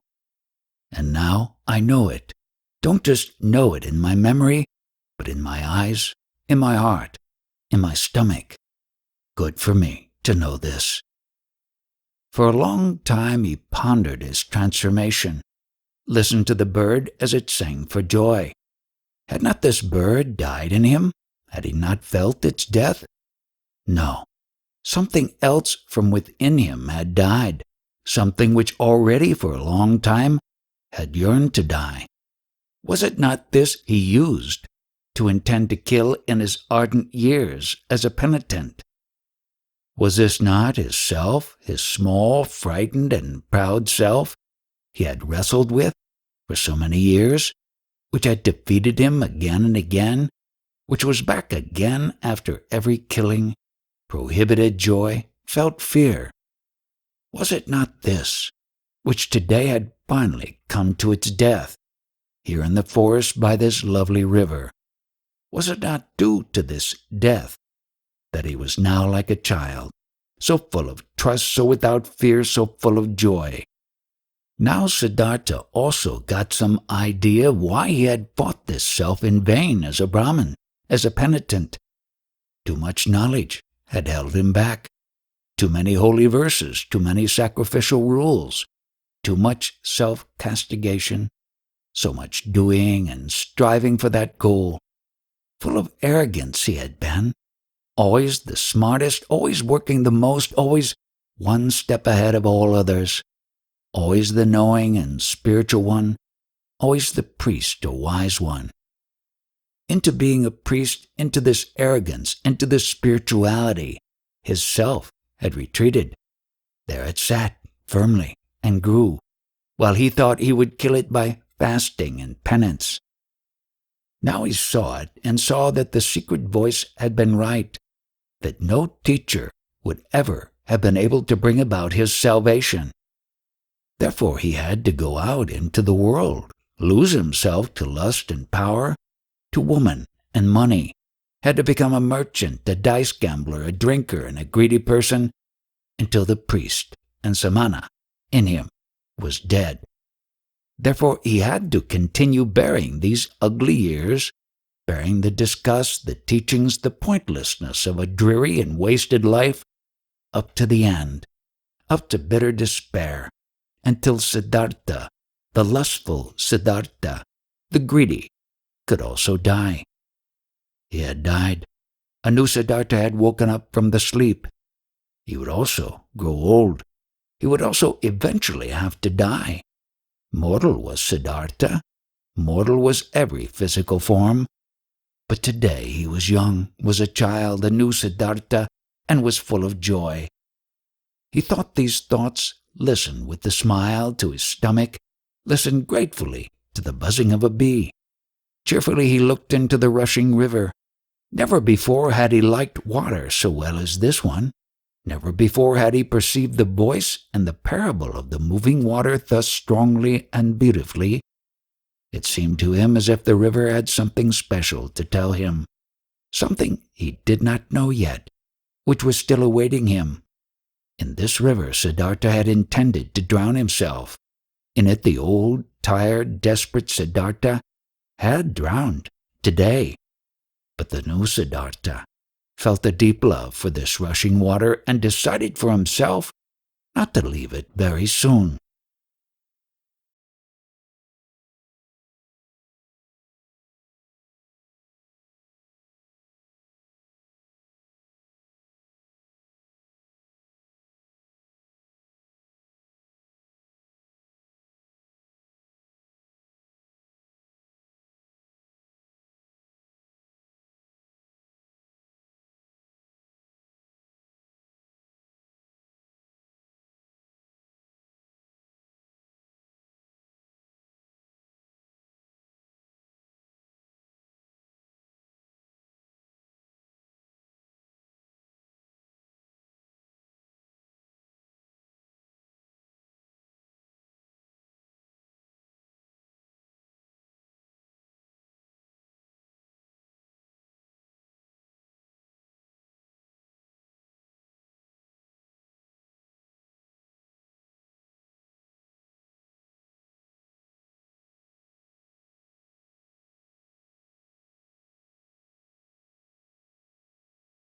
And now I know it. Don't just know it in my memory, but in my eyes, in my heart, in my stomach. Good for me to know this. For a long time he pondered his transformation, listened to the bird as it sang for joy. Had not this bird died in him? Had he not felt its death? No. Something else from within him had died, something which already for a long time had yearned to die. Was it not this he used to intend to kill in his ardent years as a penitent? Was this not his self, his small, frightened, and proud self he had wrestled with for so many years, which had defeated him again and again, which was back again after every killing, prohibited joy, felt fear? Was it not this, which today had finally come to its death, here in the forest by this lovely river? Was it not due to this death that he was now like a child, so full of trust, so without fear, so full of joy? Now Siddhartha also got some idea why he had fought this self in vain as a Brahmin, as a penitent. Too much knowledge had held him back. Too many holy verses, too many sacrificial rules, too much self-castigation, so much doing and striving for that goal. Full of arrogance he had been, always the smartest, always working the most, always one step ahead of all others, always the knowing and spiritual one, always the priest or wise one. Into being a priest, into this arrogance, into this spirituality, his self had retreated. There it sat firmly and grew, while he thought he would kill it by fasting and penance. Now he saw it and saw that the secret voice had been right, that no teacher would ever have been able to bring about his salvation. Therefore he had to go out into the world, lose himself to lust and power, to woman and money, had to become a merchant, a dice gambler, a drinker, and a greedy person, until the priest and samana in him was dead. Therefore he had to continue bearing these ugly years, bearing the disgust, the teachings, the pointlessness of a dreary and wasted life, up to the end, up to bitter despair, until Siddhartha, the lustful Siddhartha, the greedy, could also die. He had died. A new Siddhartha had woken up from the sleep. He would also grow old. He would also eventually have to die. Mortal was Siddhartha. Mortal was every physical form. But today he was young, was a child, a new Siddhartha, and was full of joy. He thought these thoughts, listened with a smile to his stomach, listened gratefully to the buzzing of a bee. Cheerfully he looked into the rushing river. Never before had he liked water so well as this one. Never before had he perceived the voice and the parable of the moving water thus strongly and beautifully. It seemed to him as if the river had something special to tell him, something he did not know yet, which was still awaiting him. In this river Siddhartha had intended to drown himself. In it the old, tired, desperate Siddhartha had drowned today. But the new Siddhartha felt a deep love for this rushing water and decided for himself not to leave it very soon.